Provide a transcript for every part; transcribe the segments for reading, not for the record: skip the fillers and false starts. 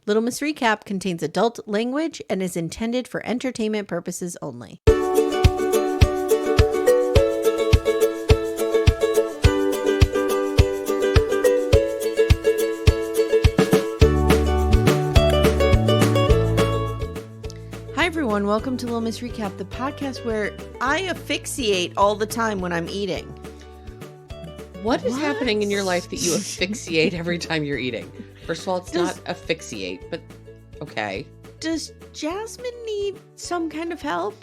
Little Miss Recap contains adult language and is intended for entertainment purposes only. Hi everyone, welcome to Little Miss Recap, the podcast where I asphyxiate all the time when I'm eating. What is happening in your life that you asphyxiate every time you're eating? First of all, it's not asphyxiate, but okay. Does Jasmine need some kind of help?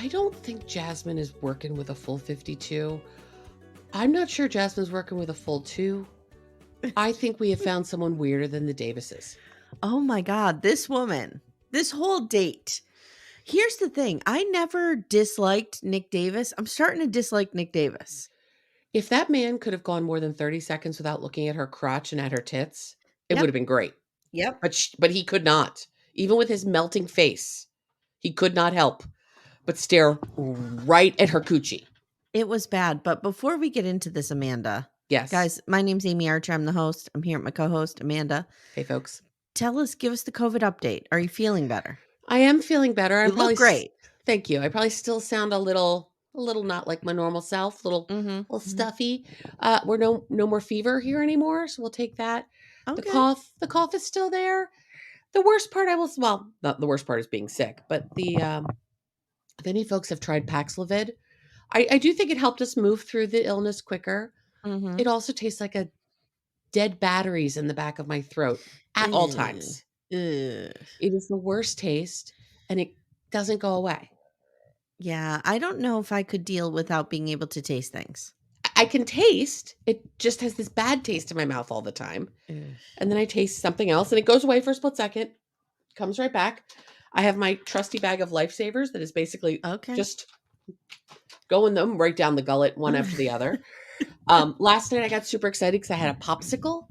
I don't think Jasmine is working with a full 52. I'm not sure Jasmine's working with a full 2. I think we have found someone weirder than the Davises. Oh my God, this woman, this whole date. Here's the thing. I never disliked Nick Davis. I'm starting to dislike Nick Davis. If that man could have gone more than 30 seconds without looking at her crotch and at her tits, it would have been great. Yep. But he could not. Even with his melting face, he could not help but stare right at her coochie. It was bad. But before we get into this, Amanda. Yes. Guys, my name's Amye Archer. I'm the host. I'm here with my co-host, Amanda. Hey, folks. Give us the COVID update. Are you feeling better? I am feeling better. You look great. Thank you. I probably still sound a little not like my normal self, little stuffy. We're no more fever here anymore, so we'll take that. Okay. The cough is still there. The worst part not the worst part is being sick, but if any folks have tried Paxlovid, I do think it helped us move through the illness quicker. Mm-hmm. It also tastes like a dead batteries in the back of my throat at all times. It is the worst taste, and it doesn't go away. Yeah, I don't know if I could deal without being able to taste things. I can taste. It just has this bad taste in my mouth all the time. And then I taste something else, and it goes away for a split second, comes right back. I have my trusty bag of Lifesavers that is basically just going them right down the gullet, one after the other. Last night I got super excited because I had a popsicle.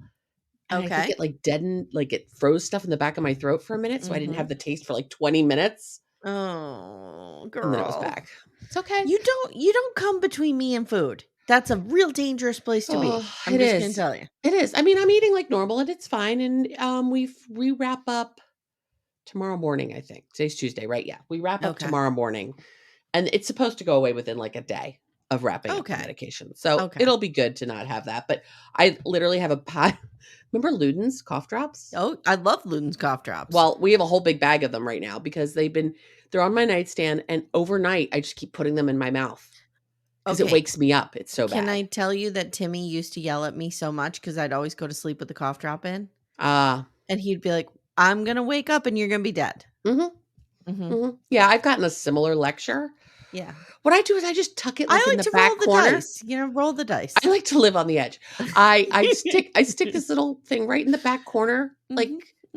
And I think it deadened, it froze stuff in the back of my throat for a minute. So I didn't have the taste for 20 minutes. Oh, girl. And then it was back. It's okay. You don't come between me and food. That's a real dangerous place to be. I'm just going to tell you. It is. I mean, I'm eating like normal and it's fine. And we wrap up tomorrow morning, I think. Today's Tuesday, right? Yeah. We wrap up tomorrow morning. And it's supposed to go away within a day of wrapping up the medication. So it'll be good to not have that. But I literally have a pot. Remember Luden's cough drops? Oh, I love Luden's cough drops. Well, we have a whole big bag of them right now because they're on my nightstand, and overnight I just keep putting them in my mouth because it wakes me up. It's so bad. Can I tell you that Timmy used to yell at me so much because I'd always go to sleep with the cough drop in? And he'd be like, I'm going to wake up and you're going to be dead. Mm-hmm. Mm-hmm. Mm-hmm. Yeah, I've gotten a similar lecture. Yeah. What I do is I just tuck it in the back corner. I like to roll the dice. Roll the dice. I like to live on the edge. I stick this little thing right in the back corner,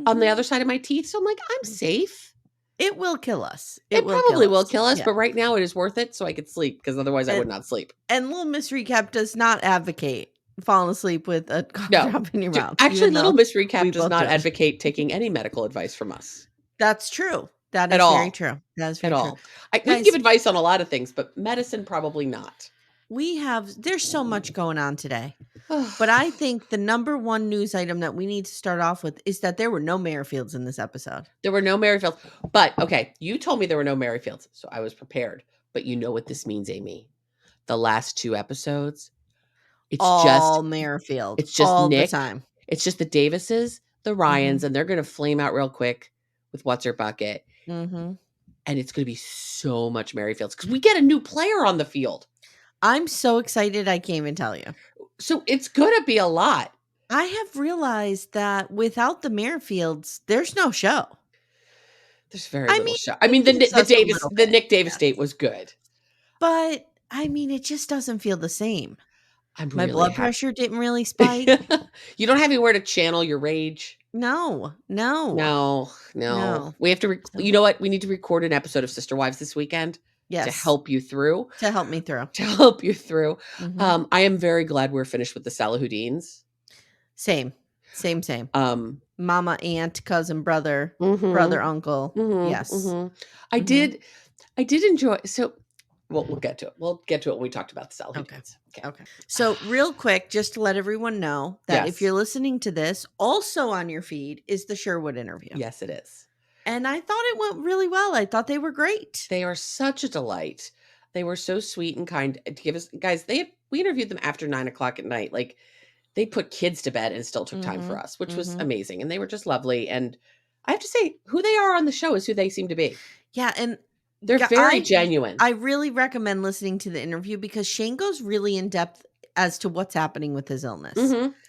on the other side of my teeth. So I'm like, I'm safe. It will kill us. It probably will kill us, but right now it is worth it so I could sleep because otherwise I would not sleep. And Little Miss Recap does not advocate falling asleep with a cough drop in your mouth. Actually, Little Miss Recap does not advocate taking any medical advice from us. That's true. That is very true. That is very true. We can give advice on a lot of things, but medicine probably not. There's so much going on today. But I think the number one news item that we need to start off with is that there were no Merrifields in this episode. There were no Merrifields. But, you told me there were no Merrifields, so I was prepared. But you know what this means, Amy. The last 2 episodes, it's all Merrifield. It's just all Nick. The time. It's just the Davises, the Ryans, and they're going to flame out real quick with What's Her Bucket. Mm-hmm. And it's going to be so much Merrifields because we get a new player on the field. I'm so excited I can't even tell you. So it's going to be a lot. I have realized that without the Merrifields, there's no show. There's very little show. I mean, the Nick Davis date was good. But, I mean, it just doesn't feel the same. My blood pressure didn't really spike. You don't have anywhere to channel your rage. No. We have to, you know what? We need to record an episode of Sister Wives this weekend. Yes. To help you through. To help me through. Mm-hmm. I am very glad we're finished with the Salahuddins. Same. Mama, aunt, cousin, brother, brother, uncle. Mm-hmm. Yes. Mm-hmm. I did enjoy. So We'll get to it. We'll get to it when we talked about the Salahuddins. Okay. So real quick, just to let everyone know that if you're listening to this, also on your feed is the Sherwood interview. Yes, it is. And I thought it went really well. I thought they were great. They are such a delight. They were so sweet and kind to give us, guys, we interviewed them after 9:00 at night. Like, they put kids to bed and still took time for us, which was amazing. And they were just lovely. And I have to say, who they are on the show is who they seem to be. Yeah. And they're very genuine. I really recommend listening to the interview because Shane goes really in depth as to what's happening with his illness.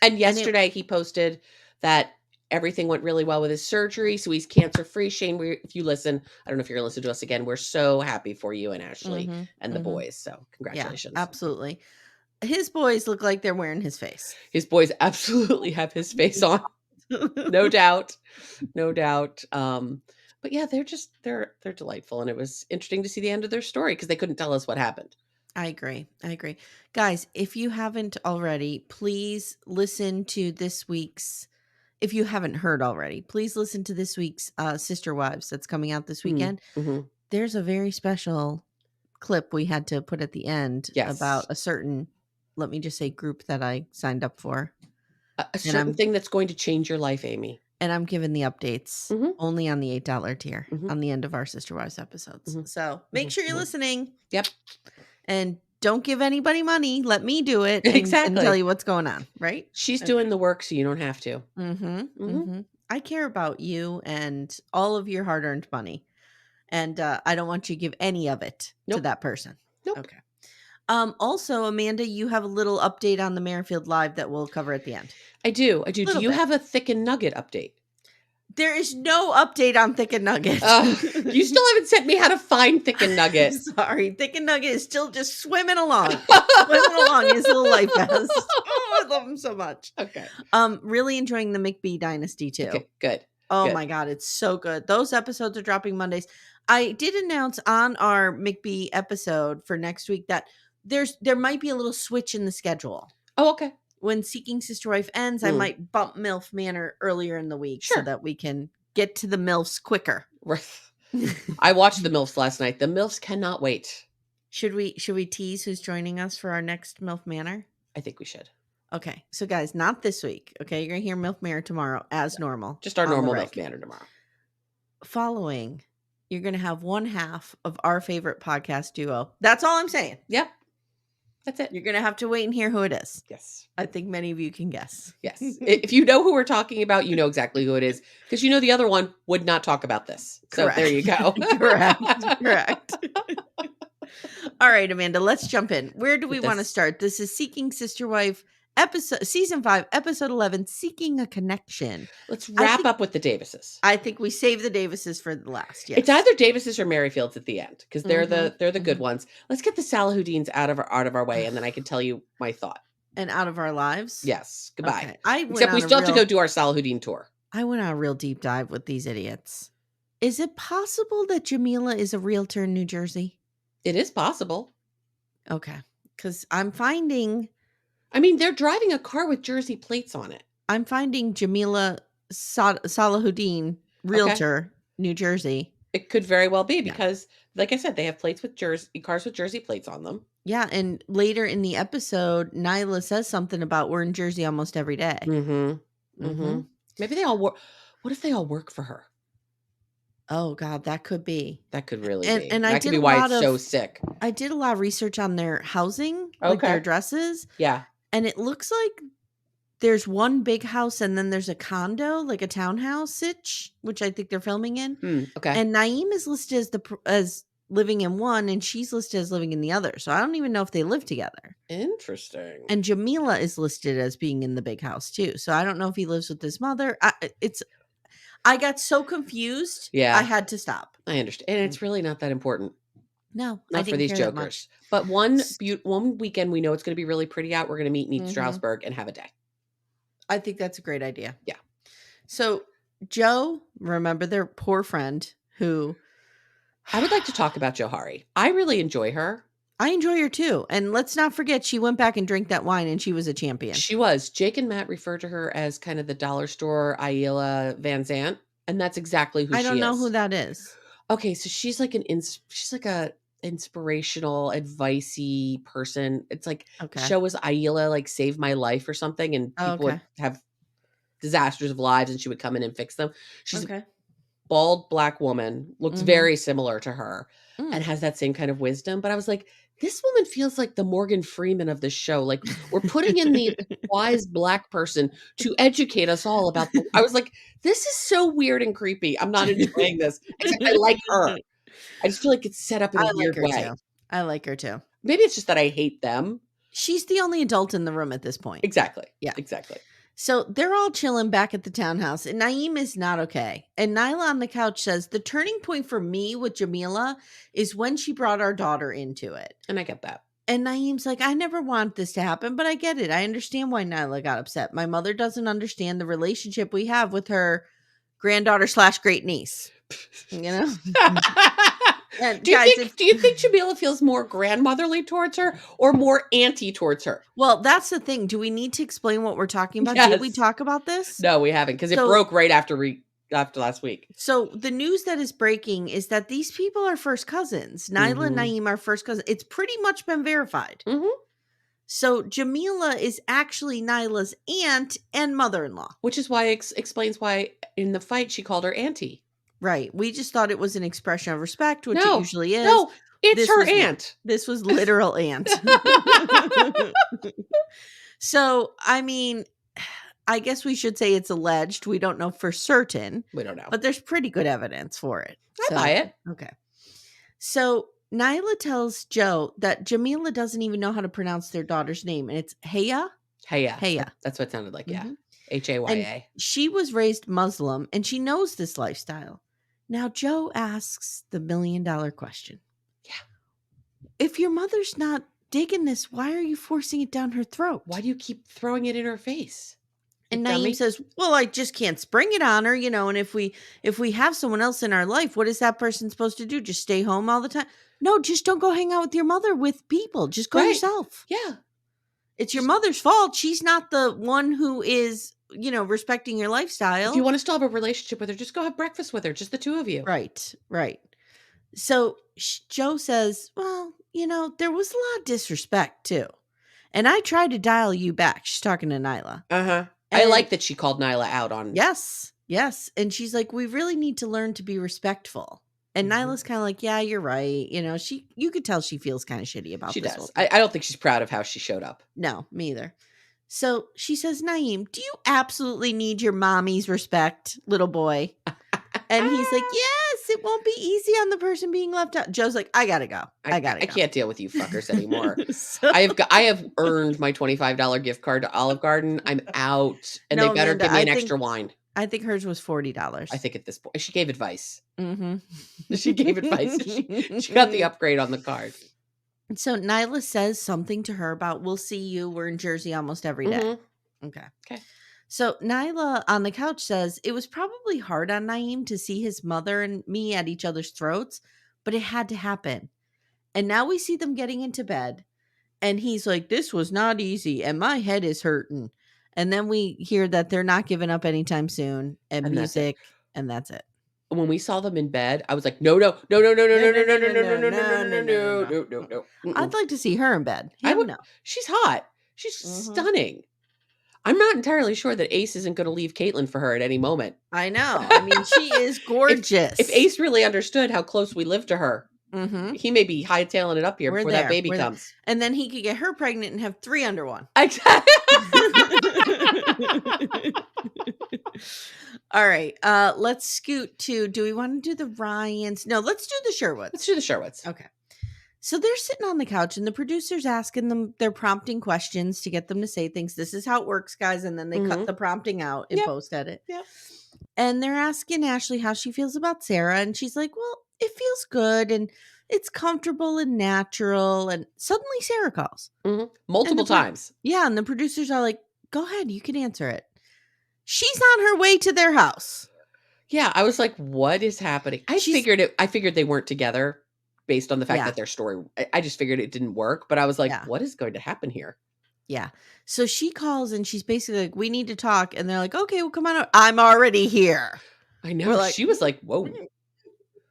And yesterday he posted that everything went really well with his surgery. So he's cancer free. Shane, if you listen, I don't know if you're going to listen to us again. We're so happy for you and Ashley and the boys. So congratulations. Yeah, absolutely. His boys look like they're wearing his face. His boys absolutely have his face on. No doubt. No doubt. But yeah, they're delightful. And it was interesting to see the end of their story because they couldn't tell us what happened. I agree. Guys, if you haven't already, please listen to this week's, if you haven't heard already, please listen to this week's Sister Wives that's coming out this weekend. There's a very special clip we had to put at the end about a certain, let me just say, group that I signed up for. A certain thing that's going to change your life, Amy. And I'm giving the updates only on the $8 tier on the end of our Sister Wives episodes. So make sure you're listening. Yep. And don't give anybody money. Let me do it and tell you what's going on, right? She's doing the work so you don't have to. I care about you and all of your hard-earned money. And I don't want you to give any of it to that person. Okay. Also, Amanda, you have a little update on the Merrifield Live that we'll cover at the end. I do. Do you have a Thick and Nugget update? There is no update on Thick and Nugget. You still haven't sent me how to find Thick and Nugget. Sorry. Thick and Nugget is still just swimming along. Swimming along his little life vest. Oh, I love him so much. Okay. Really enjoying the McBee Dynasty too. Okay, good. Oh my God, it's so good. Those episodes are dropping Mondays. I did announce on our McBee episode for next week that there might be a little switch in the schedule. Oh, okay. When Seeking Sister Wife ends, I might bump MILF Manor earlier in the week so that we can get to the MILFs quicker. I watched the MILFs last night. The MILFs cannot wait. Should we tease who's joining us for our next MILF Manor? I think we should. Okay. So guys, not this week. Okay. You're going to hear MILF Manor tomorrow as normal. Just our normal MILF Manor tomorrow. Following, you're going to have one half of our favorite podcast duo. That's all I'm saying. Yep. That's it. You're going to have to wait and hear who it is. Yes. I think many of you can guess. Yes. If you know who we're talking about, you know exactly who it is. Because you know the other one would not talk about this. So Correct. There you go. Correct. All right, Amanda, let's jump in. Where do we want to start? This is Seeking Sister Wife, season 5, episode 11, Seeking a Connection. Let's wrap up with the Davises. I think we save the Davises for the last. Yes. It's either Davises or Merrifields at the end because they're the good ones. Let's get the Salahuddins out of our way, and then I can tell you my thought. And out of our lives. Yes. Goodbye. Okay. Except we still have to go do our Salahuddin tour. I went on a real deep dive with these idiots. Is it possible that Jameelah is a realtor in New Jersey? It is possible. Okay, because I'm finding. I mean, they're driving a car with Jersey plates on it. I'm finding Jameelah Salahuddin, realtor, New Jersey. It could very well be because, like I said, they have plates with cars with Jersey plates on them. Yeah, and later in the episode, Nyla says something about we're in Jersey almost every day. Maybe they all work. What if they all work for her? Oh God, that could be. That could really be. And that could be why it's so sick. I did a lot of research on their housing, like their addresses. Yeah. And it looks like there's one big house and then there's a condo, like a townhouse, which I think they're filming in. Okay. And Naeem is listed as living in one and she's listed as living in the other. So I don't even know if they live together. Interesting. And Jameelah is listed as being in the big house too. So I don't know if he lives with his mother. I got so confused. Yeah. I had to stop. I understand. And it's really not that important. No, not for these jokers. But one weekend we know it's going to be really pretty out. We're going to meet in Strasbourg and have a day. I think that's a great idea. Yeah. So Joe, remember their poor friend who I would like to talk about Johari. I really enjoy her. I enjoy her too. And let's not forget she went back and drank that wine and she was a champion. She was. Jake and Matt referred to her as kind of the dollar store Ayla Van Zant. And that's exactly who she is. I don't know who that is. Okay, so she's like she's like a inspirational, advice-y person. It's like the Okay. show was Aila, like, Save My Life or something, and Oh, people would okay. have disasters of lives, and she would come in and fix them. She's a Okay. bald black woman, looks Mhm. very similar to her, and Mm. has that same kind of wisdom, but I was like, "This woman feels like the Morgan Freeman of the show." Like, we're putting in the wise black person to educate us all about the I was like, "This is so weird and creepy. I'm not enjoying this." Except I like her. I just feel like it's set up in a I like weird her way. too. I like her too. Maybe it's just that I hate them. She's the only adult in the room at this point. Exactly. Yeah. Exactly. So they're all chilling back at the townhouse, and Naeem is not okay. And Nyla on the couch says, the turning point for me with Jameelah is when she brought our daughter into it. And I get that. And Naeem's like, I never want this to happen, but I get it. I understand why Nyla got upset. My mother doesn't understand the relationship we have with her granddaughter / great niece. You know? And do you guys, think Jameelah feels more grandmotherly towards her or more auntie towards her? well, that's the thing. Do we need to explain what we're talking about? Yes. Did we talk about this? No, we haven't, because it broke right after last week. So the news that is breaking is that these people are first cousins. Nyla and Naeem are first cousins. It's pretty much been verified. Mm-hmm. So Jameelah is actually Nyla's aunt and mother-in-law. Which is why explains why in the fight she called her auntie. Right. We just thought it was an expression of respect, which it usually is. No, it's her aunt. This was literal aunt. So, I mean, I guess we should say it's alleged. We don't know for certain. We don't know. But there's pretty good evidence for it. I buy it. Okay. So Nyla tells Joe that Jameelah doesn't even know how to pronounce their daughter's name, and it's Haya. Haya. That's what it sounded like. Yeah. Haya. And she was raised Muslim, and she knows this lifestyle. Now Joe asks the $1 million question. Yeah. If your mother's not digging this, why are you forcing it down her throat? Why do you keep throwing it in her face? And Naeem says, well, I just can't spring it on her, you know, and if we have someone else in our life, what is that person supposed to do? Just stay home all the time? No, just don't go hang out with your mother with people. Just go yourself. Yeah. It's your mother's fault. She's not the one who is, you know, respecting your lifestyle. If you want to still have a relationship with her, just go have breakfast with her, just the two of you. Right. So Joe says, well, you know, there was a lot of disrespect too. And I tried to dial you back. She's talking to Nyla. Uh-huh. I like that she called Nyla out on. Yes. And she's like, we really need to learn to be respectful. And Nyla's kind of like, yeah, you're right. You know, you could tell she feels kind of shitty about this. She does. I don't think she's proud of how she showed up. No, me either. So she says, Naeem, do you absolutely need your mommy's respect, little boy? And he's like, yes, it won't be easy on the person being left out. Joe's like, I gotta go. I can't deal with you fuckers anymore. I have earned my $25 gift card to Olive Garden. I'm out, and they better give me an extra wine. I think hers was $40. I think at this point she gave advice. Mm-hmm. She gave advice. She got the upgrade on the card. So Nyla says something to her about, we'll see you. We're in Jersey almost every day. Okay. So Nyla on the couch says, it was probably hard on Naeem to see his mother and me at each other's throats, but it had to happen. And now we see them getting into bed. And he's like, this was not easy. And my head is hurting. And then we hear that they're not giving up anytime soon. And music. And that's it. When we saw them in bed, I was like, no. I'd like to see her in bed. I would. She's hot. She's stunning. I'm not entirely sure that Ace isn't going to leave Caitlin for her at any moment. I know. I mean, she is gorgeous. If Ace really understood how close we live to her, he may be hightailing it up here before that baby comes. And then he could get her pregnant and have 3 under 1. Exactly. All right. Let's scoot to, do we want to do the Ryans? No, let's do the Sherwoods. Let's do the Sherwoods. Okay. So they're sitting on the couch and the producer's asking them, they're prompting questions to get them to say things. This is how it works, guys. And then they cut the prompting out in post edit. Yep. And they're asking Ashley how she feels about Sara. And she's like, well, it feels good. And it's comfortable and natural. And suddenly Sara calls. Multiple times. Yeah. And the producers are like, go ahead. You can answer it. She's on her way to their house. Yeah. I was like, what is happening? I figured they weren't together based on the fact that their story, I just figured it didn't work. But I was like, what is going to happen here? Yeah. So she calls and she's basically like, we need to talk. And they're like, okay, well, come on out. I'm already here. I know. She was like, whoa.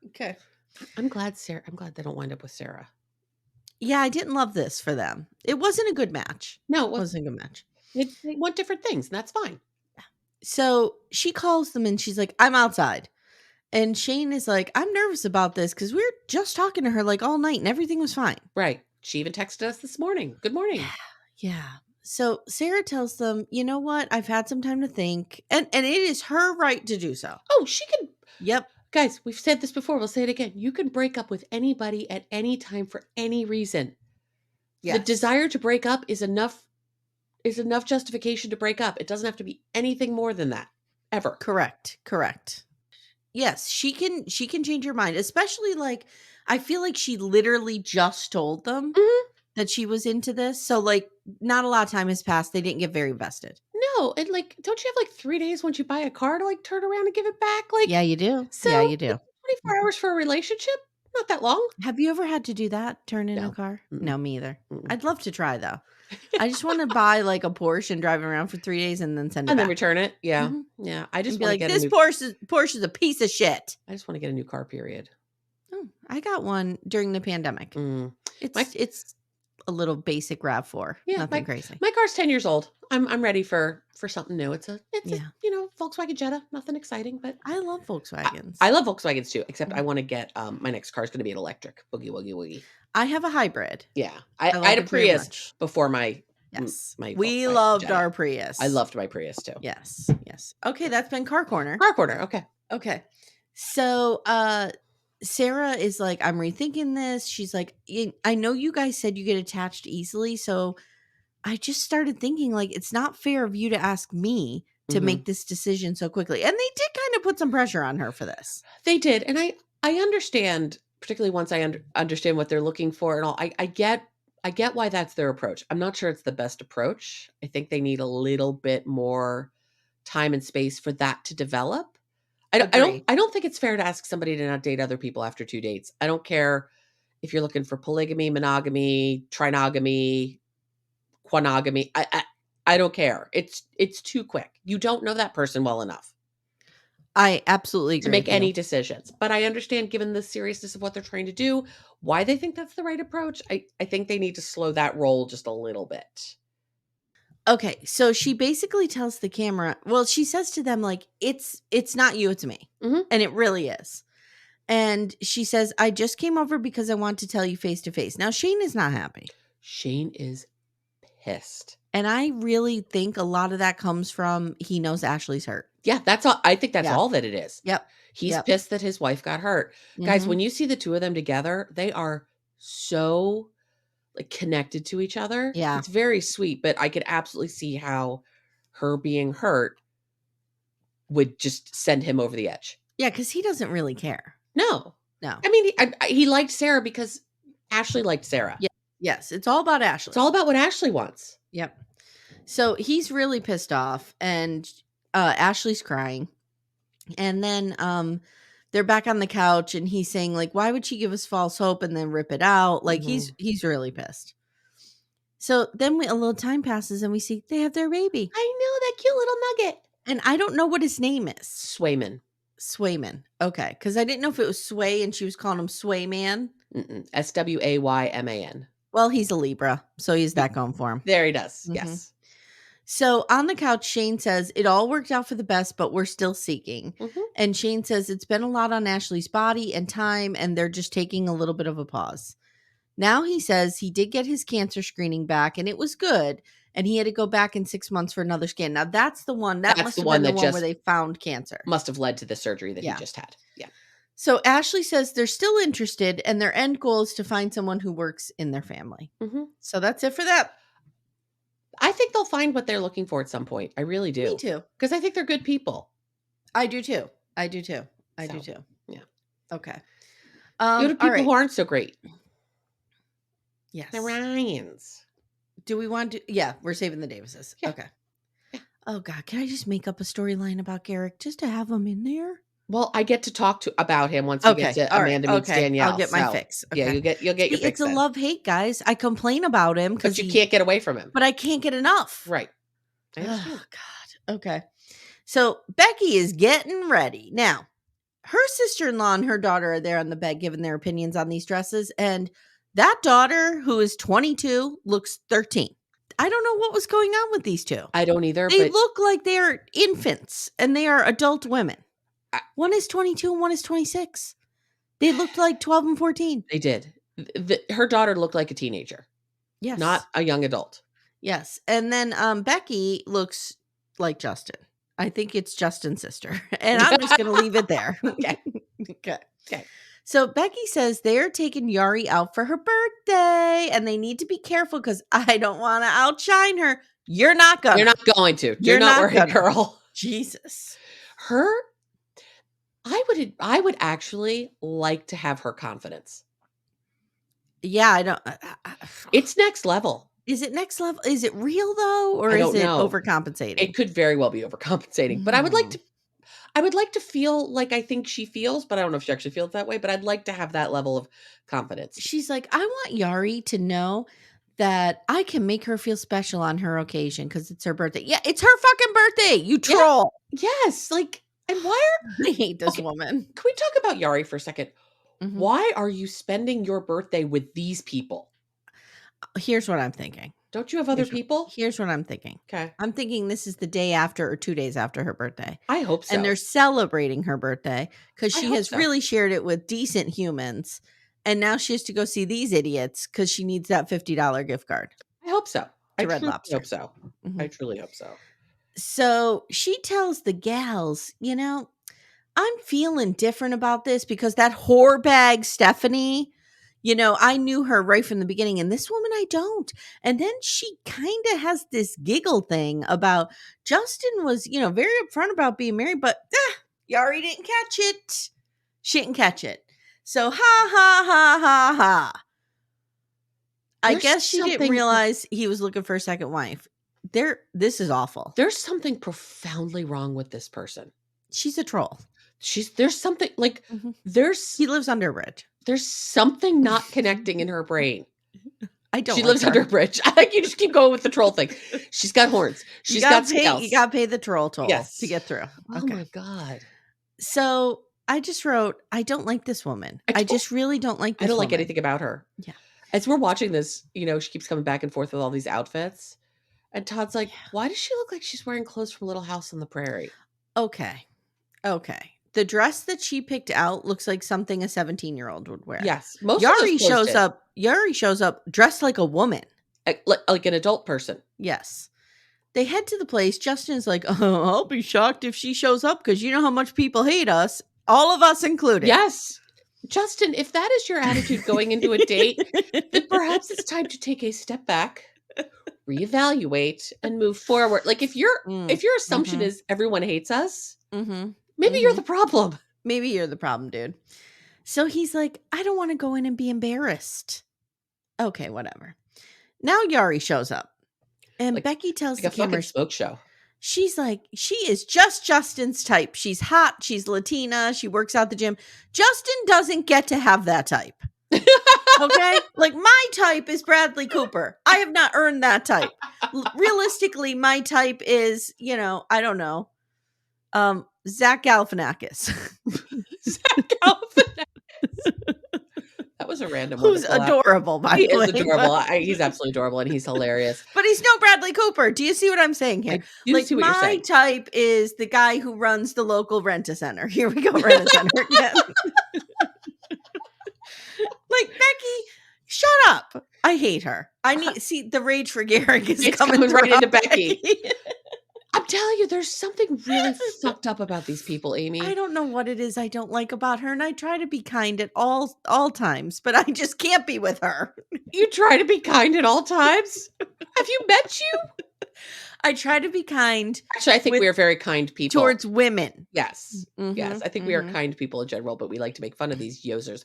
Okay. I'm glad they don't wind up with Sara. Yeah, I didn't love this for them. It wasn't a good match. No, it Wasn't a good match. They want different things, and that's fine. So she calls them and she's like, I'm outside. And Shane is like, I'm nervous about this because we were just talking to her like all night and everything was fine. Right. She even texted us this morning. Good morning. Yeah. So Sara tells them, you know what? I've had some time to think. And it is her right to do so. Oh, she can. Yep. Guys, we've said this before. We'll say it again. You can break up with anybody at any time for any reason. Yes. The desire to break up is enough justification to break up. It doesn't have to be anything more than that. Ever. Correct. Yes, she can change her mind, especially like I feel like she literally just told them that she was into this. So like not a lot of time has passed. They didn't get very vested. No, and like don't you have like 3 days once you buy a car to like turn around and give it back? Like yeah, you do. So yeah, you do. 24 hours for a relationship? Not that long. Have you ever had to do that? Turn in a car? No, me either. I'd love to try though. I just want to buy like a Porsche and drive around for 3 days and then send it back. And then return it. Yeah. Yeah. I just want to get this Porsche is a piece of shit. I just want to get a new car, period. Oh, I got one during the pandemic. It's a little basic RAV4. Yeah, nothing crazy. My car's 10 years old. I'm ready for something new. It's a Volkswagen Jetta. Nothing exciting, but I love Volkswagens. I love Volkswagens too, except I want to get my next car is going to be an electric. Boogie woogie woogie. I have a hybrid. Yeah. I had a Prius before my we loved Jetta. Our Prius. I loved my Prius too. Yes. Okay, that's been Car Corner. Okay. So Sara is like, I'm rethinking this. She's like, I know you guys said you get attached easily, so I just started thinking like it's not fair of you to ask me to make this decision so quickly. And they did kind of put some pressure on her for this. They did. And I understand, particularly once I understand what they're looking for and all. I get why that's their approach. I'm not sure it's the best approach. I think they need a little bit more time and space for that to develop. I don't think it's fair to ask somebody to not date other people after 2 dates. I don't care if you're looking for polygamy, monogamy, trinogamy, quinogamy. I don't care. It's too quick. You don't know that person well enough. I absolutely agree to make any decisions. But I understand, given the seriousness of what they're trying to do, why they think that's the right approach. I think they need to slow that roll just a little bit. Okay, so she basically tells the camera, well, she says to them, like, it's not you, it's me. And it really is. And she says, I just came over because I want to tell you face to face. Now, Shane is not happy. Shane is pissed. And I really think a lot of that comes from he knows Ashley's hurt. Yeah, that's all. I think that's all that it is. Yep. He's pissed that his wife got hurt. Guys, when you see the two of them together, they are so like connected to each other. Yeah. It's very sweet, but I could absolutely see how her being hurt would just send him over the edge. Yeah, because he doesn't really care. No. I mean, he liked Sara because Ashley liked Sara. Yeah. Yes, it's all about Ashley. It's all about what Ashley wants. Yep. So he's really pissed off, and Ashley's crying. And then they're back on the couch, and he's saying, like, why would she give us false hope and then rip it out? Like, he's really pissed. So then a little time passes, and we see they have their baby. I know, that cute little nugget. And I don't know what his name is. Swayman. Okay, because I didn't know if it was Sway, and she was calling him Swayman. Swayman. Well, he's a Libra, so he's that going for him. There he does. Yes. So on the couch, Shane says, it all worked out for the best, but we're still seeking. And Shane says, it's been a lot on Ashley's body and time, and they're just taking a little bit of a pause. Now he says he did get his cancer screening back, and it was good, and he had to go back in 6 months for another scan. Now that's the one. That must have been the one where they found cancer. Must have led to the surgery that he just had. Yeah. So Ashley says they're still interested, and their end goal is to find someone who works in their family. So that's it for that. I think they'll find what they're looking for at some point. I really do. Me too. Because I think they're good people. I do too. Yeah. Okay. You have people who aren't so great. Yes. The Ryans. Do we want to? Yeah, we're saving the Davises. Yeah. Okay. Yeah. Oh God, can I just make up a storyline about Garrick just to have him in there? Well, I get to talk about him once we get to Amanda meets Danielle. I'll get my fix. Okay. Yeah, you'll get your fix. It's a love-hate, guys. I complain about him because you can't get away from him. But I can't get enough. Right. Oh God. Okay. So Becky is getting ready now. her sister-in-law and her daughter are there on the bed giving their opinions on these dresses, and that daughter, who is 22, looks 13. I don't know what was going on with these two. I don't either, They but look like they are infants, and they are adult women. One is 22 and one is 26. They looked like 12 and 14. They did. Her daughter looked like a teenager. Yes. Not a young adult. Yes. And then Becky looks like Justin. I think it's Justin's sister. And I'm just going to leave it there. Okay. Okay. So Becky says they're taking Yary out for her birthday and they need to be careful because I don't want to outshine her. You're not going to. You're not going to. You're not worried, girl. Jesus. I would actually like to have her confidence. Yeah, I don't. It's next level. Is it next level? Is it real though, or is it overcompensating? It could very well be overcompensating, but I would like to feel like I think she feels, but I don't know if she actually feels that way, but I'd like to have that level of confidence. She's like, I want Yary to know that I can make her feel special on her occasion because it's her birthday. Yeah, it's her fucking birthday, you troll. Yeah. Yes, like, and why I hate this woman. Can we talk about Yary for a second? Mm-hmm. Why are you spending your birthday with these people? Here's what I'm thinking. Don't you have other people? Here's what I'm thinking. Okay. I'm thinking this is the day after or 2 days after her birthday. I hope so. And they're celebrating her birthday because she has really shared it with decent humans. And now she has to go see these idiots because she needs that $50 gift card. I hope so. To Red Lobster. I hope so. Mm-hmm. I truly hope so. So she tells the gals, I'm feeling different about this because that whore bag Stephanie, I knew her right from the beginning, and this woman I don't. And then she kind of has this giggle thing about Justin was, very upfront about being married, but Yary didn't catch it. She didn't catch it. So ha ha ha ha ha. I guess she didn't realize he was looking for a second wife. This is awful. There's something profoundly wrong with this person. She's a troll. There's something like he lives under a bridge. There's something not connecting in her brain. I don't. She lives under a bridge. I think you just keep going with the troll thing. She's got horns. She's got scales. You got to pay the troll toll to get through. Oh my God. So I just wrote, I don't like this woman. I just really don't like this I don't woman. like anything about her. Yeah. As we're watching this, she keeps coming back and forth with all these outfits. And Todd's like, why does she look like she's wearing clothes from Little House on the Prairie? Okay. The dress that she picked out looks like something a 17-year-old would wear. Yes. Yary shows up dressed like a woman. Like an adult person. Yes. They head to the place. Justin's like, oh, I'll be shocked if she shows up because you know how much people hate us. All of us included. Yes. Justin, if that is your attitude going into a date, then perhaps it's time to take a step back, reevaluate, and move forward. Like if your assumption is everyone hates us, maybe you're the problem. Maybe you're the problem, dude. So he's like, I don't want to go in and be embarrassed. Okay, whatever. Now Yary shows up. And Becky tells the camera, smoke show. She's like, she is just Justin's type. She's hot. She's Latina. She works out the gym. Justin doesn't get to have that type. Okay? Like my type is Bradley Cooper. I have not earned that type. Realistically, my type is, I don't know. Zach Galifianakis. Zach Galifianakis. That was a random one. Who's adorable, by the way. He is adorable. He's absolutely adorable, and he's hilarious. But he's no Bradley Cooper. Do you see what I'm saying here? Like, see what you're saying. My type is the guy who runs the local rent-a-center. Here we go, rent-a-center again. Like, Becky, shut up. I hate her. See, the rage for Garrick is coming right into Becky. I'm telling you, there's something really fucked up about these people, Amy. I don't know what it is I don't like about her, and I try to be kind at all times, but I just can't be with her. You try to be kind at all times? Have you met you? I try to be kind. Actually, I think we are very kind people. Towards women. Yes. Yes. I think we are kind people in general, but we like to make fun of these yosers.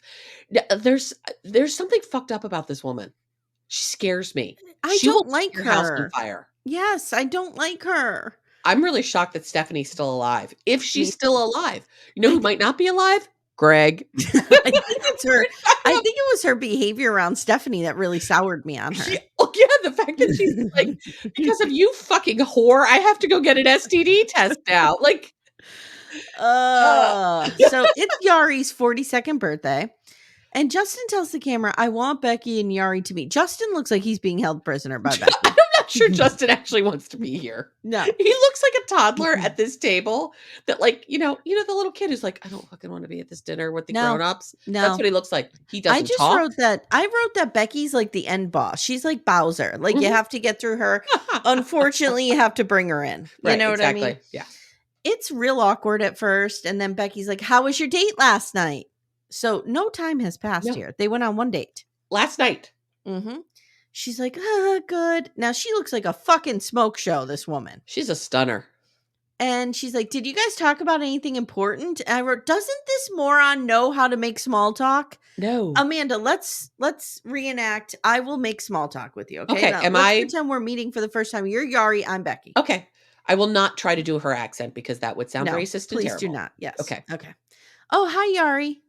There's something fucked up about this woman. She scares me. She don't like her. House on fire. Yes, I don't like her. I'm really shocked that Stephanie's still alive. If she's still alive. You know who might not be alive? Greg. I think it was her behavior around Stephanie that really soured me on her. The fact that she's like, because of you fucking whore, I have to go get an STD test now. Like, So it's Yari's 42nd birthday. And Justin tells the camera, I want Becky and Yary to meet. Justin looks like he's being held prisoner by Becky. I'm not sure Justin actually wants to be here. No. He looks like a toddler at this table that like, the little kid who's like, I don't fucking want to be at this dinner with the grown-ups. No. That's what he looks like. He doesn't talk. I wrote that Becky's like the end boss. She's like Bowser. Like you have to get through her. Unfortunately, you have to bring her in. You know what I mean? Yeah. It's real awkward at first. And then Becky's like, how was your date last night? So no time has passed here. They went on one date. Last night. Mm-hmm. She's like, good. Now she looks like a fucking smoke show, this woman. She's a stunner. And she's like, did you guys talk about anything important? And I wrote, doesn't this moron know how to make small talk? No. Amanda, let's reenact. I will make small talk with you. Okay. Okay. Now, let's pretend we're meeting for the first time. You're Yary. I'm Becky. Okay. I will not try to do her accent because that would sound racist and terrible. Please do not. Yes. Okay. Oh, hi, Yary.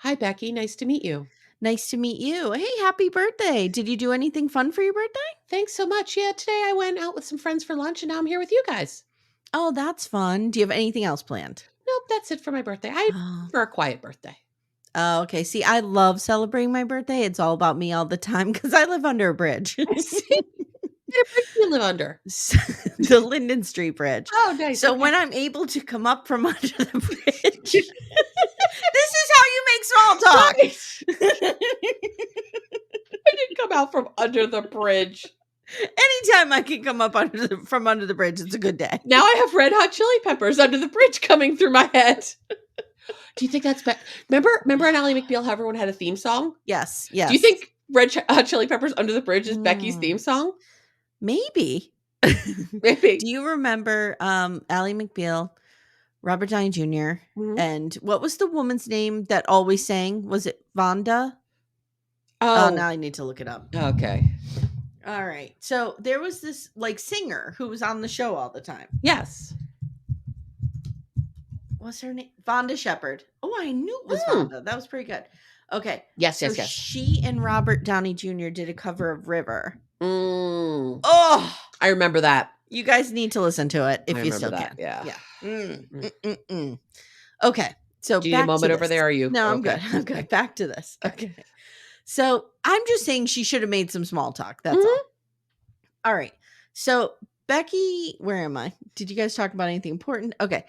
Hi, Becky. Nice to meet you. Nice to meet you. Hey, happy birthday. Did you do anything fun for your birthday? Thanks so much. Yeah, today I went out with some friends for lunch and now I'm here with you guys. Oh, that's fun. Do you have anything else planned? Nope, that's it for my birthday. For a quiet birthday. Oh, okay. See, I love celebrating my birthday. It's all about me all the time because I live under a bridge. What bridge do you live under? The Linden Street Bridge. Oh, nice. So when I'm able to come up from under the bridge, this is how you make small talk. Nice. I didn't come out from under the bridge. Anytime I can come up from under the bridge, it's a good day. Now I have Red Hot Chili Peppers under the bridge coming through my head. Do you think that's remember on Ally McBeal how everyone had a theme song? Yes. Do you think Red Hot Chili Peppers Under the Bridge is Becky's theme song? Maybe. Maybe. Do you remember Ally McBeal, Robert Downey Jr., and what was the woman's name that always sang? Was it Vonda? Oh, now I need to look it up. Okay. All right. So there was this like singer who was on the show all the time. Yes. What's her name? Vonda Shepard. Oh, I knew it was Vonda. That was pretty good. Okay. Yes. She and Robert Downey Jr. did a cover of River. Oh, I remember that. You guys need to listen to it if you still can. Yeah. Okay. So do you need a moment over there? Or are you? No, I'm good. I'm good. Back to this. Okay. So I'm just saying she should have made some small talk. That's all. All right. So Becky, where am I? Did you guys talk about anything important? Okay.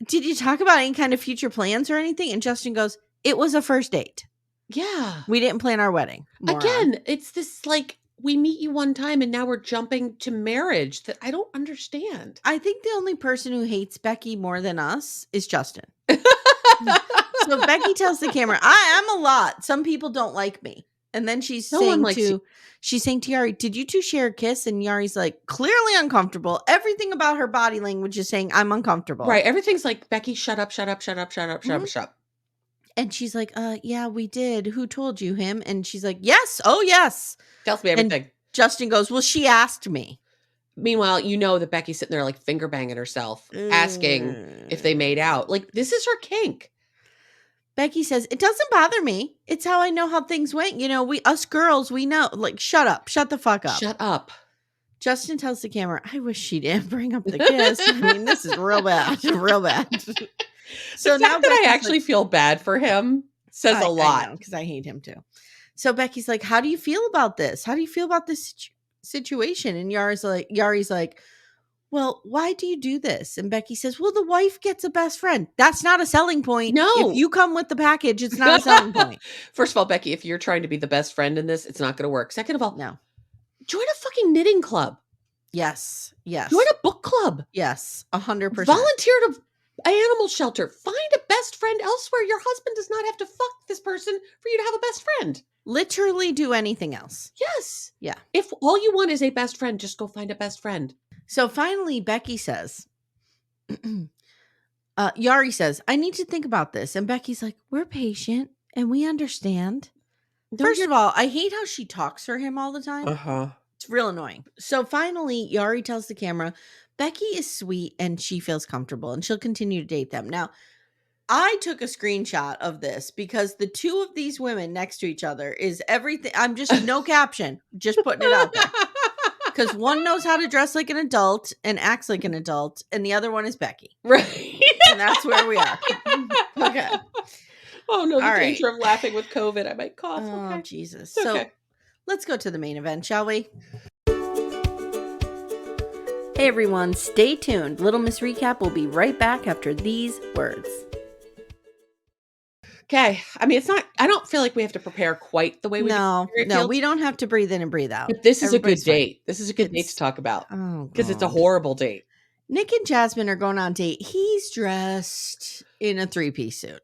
Did you talk about any kind of future plans or anything? And Justin goes, it was a first date. Yeah. We didn't plan our wedding. Again, it's this like, we meet you one time and now we're jumping to marriage that I don't understand. I think the only person who hates Becky more than us is Justin. So Becky tells the camera, I'm a lot. Some people don't like me. And then she's saying to Yary, did you two share a kiss? And Yari's like, clearly uncomfortable. Everything about her body language is saying, I'm uncomfortable. Right. Everything's like, Becky, shut up. And she's like, yeah, we did. Who told you? Him? And she's like, yes. Oh, yes. Tells me everything. And Justin goes, well, she asked me. Meanwhile, you know that Becky's sitting there like finger banging herself, asking if they made out. Like, this is her kink. Becky says, it doesn't bother me. It's how I know how things went. You know, us girls, we know. Like, shut up. Shut the fuck up. Shut up. Justin tells the camera, I wish she didn't bring up the kiss. I mean, this is real bad. Real bad. So the fact that I actually feel bad for him says a lot. Because I hate him too. So Becky's like, how do you feel about this? How do you feel about this situation? And Yari's like, well, why do you do this? And Becky says, well, the wife gets a best friend. That's not a selling point. No. If you come with the package, it's not a selling point. First of all, Becky, if you're trying to be the best friend in this, it's not going to work. Second of all, no. Join a fucking knitting club. Yes. Yes. Join a book club. Yes. 100%. Volunteer to animal shelter. Find a best friend elsewhere. Your husband does not have to fuck this person for you to have a best friend. Literally do anything else. Yes. Yeah. If all you want is a best friend, just go find a best friend. So finally, Becky says, Yary says, I need to think about this. And Becky's like, we're patient and we understand. First of all, I hate how she talks for him all the time. It's real annoying. So finally, Yary tells the camera, Becky is sweet and she feels comfortable and she'll continue to date them. Now, I took a screenshot of this because the two of these women next to each other is everything. I'm just no caption, just putting it out there. Because one knows how to dress like an adult and acts like an adult, and the other one is Becky. Right. that's where we are. Okay. Oh no, the danger of laughing with COVID. I might cough. Oh, Okay. Jesus. It's So okay. let's go to the main event, shall we? Hey everyone, stay tuned. Little Miss Recap will be right back after these words. Okay. I mean, I don't feel like we have to prepare quite the way we do. No, we don't have to breathe in and breathe out. But this is a good date. This is a good date to talk about. Oh, because it's a horrible date. Nick and Jasmine are going on a date. He's dressed in a 3-piece suit.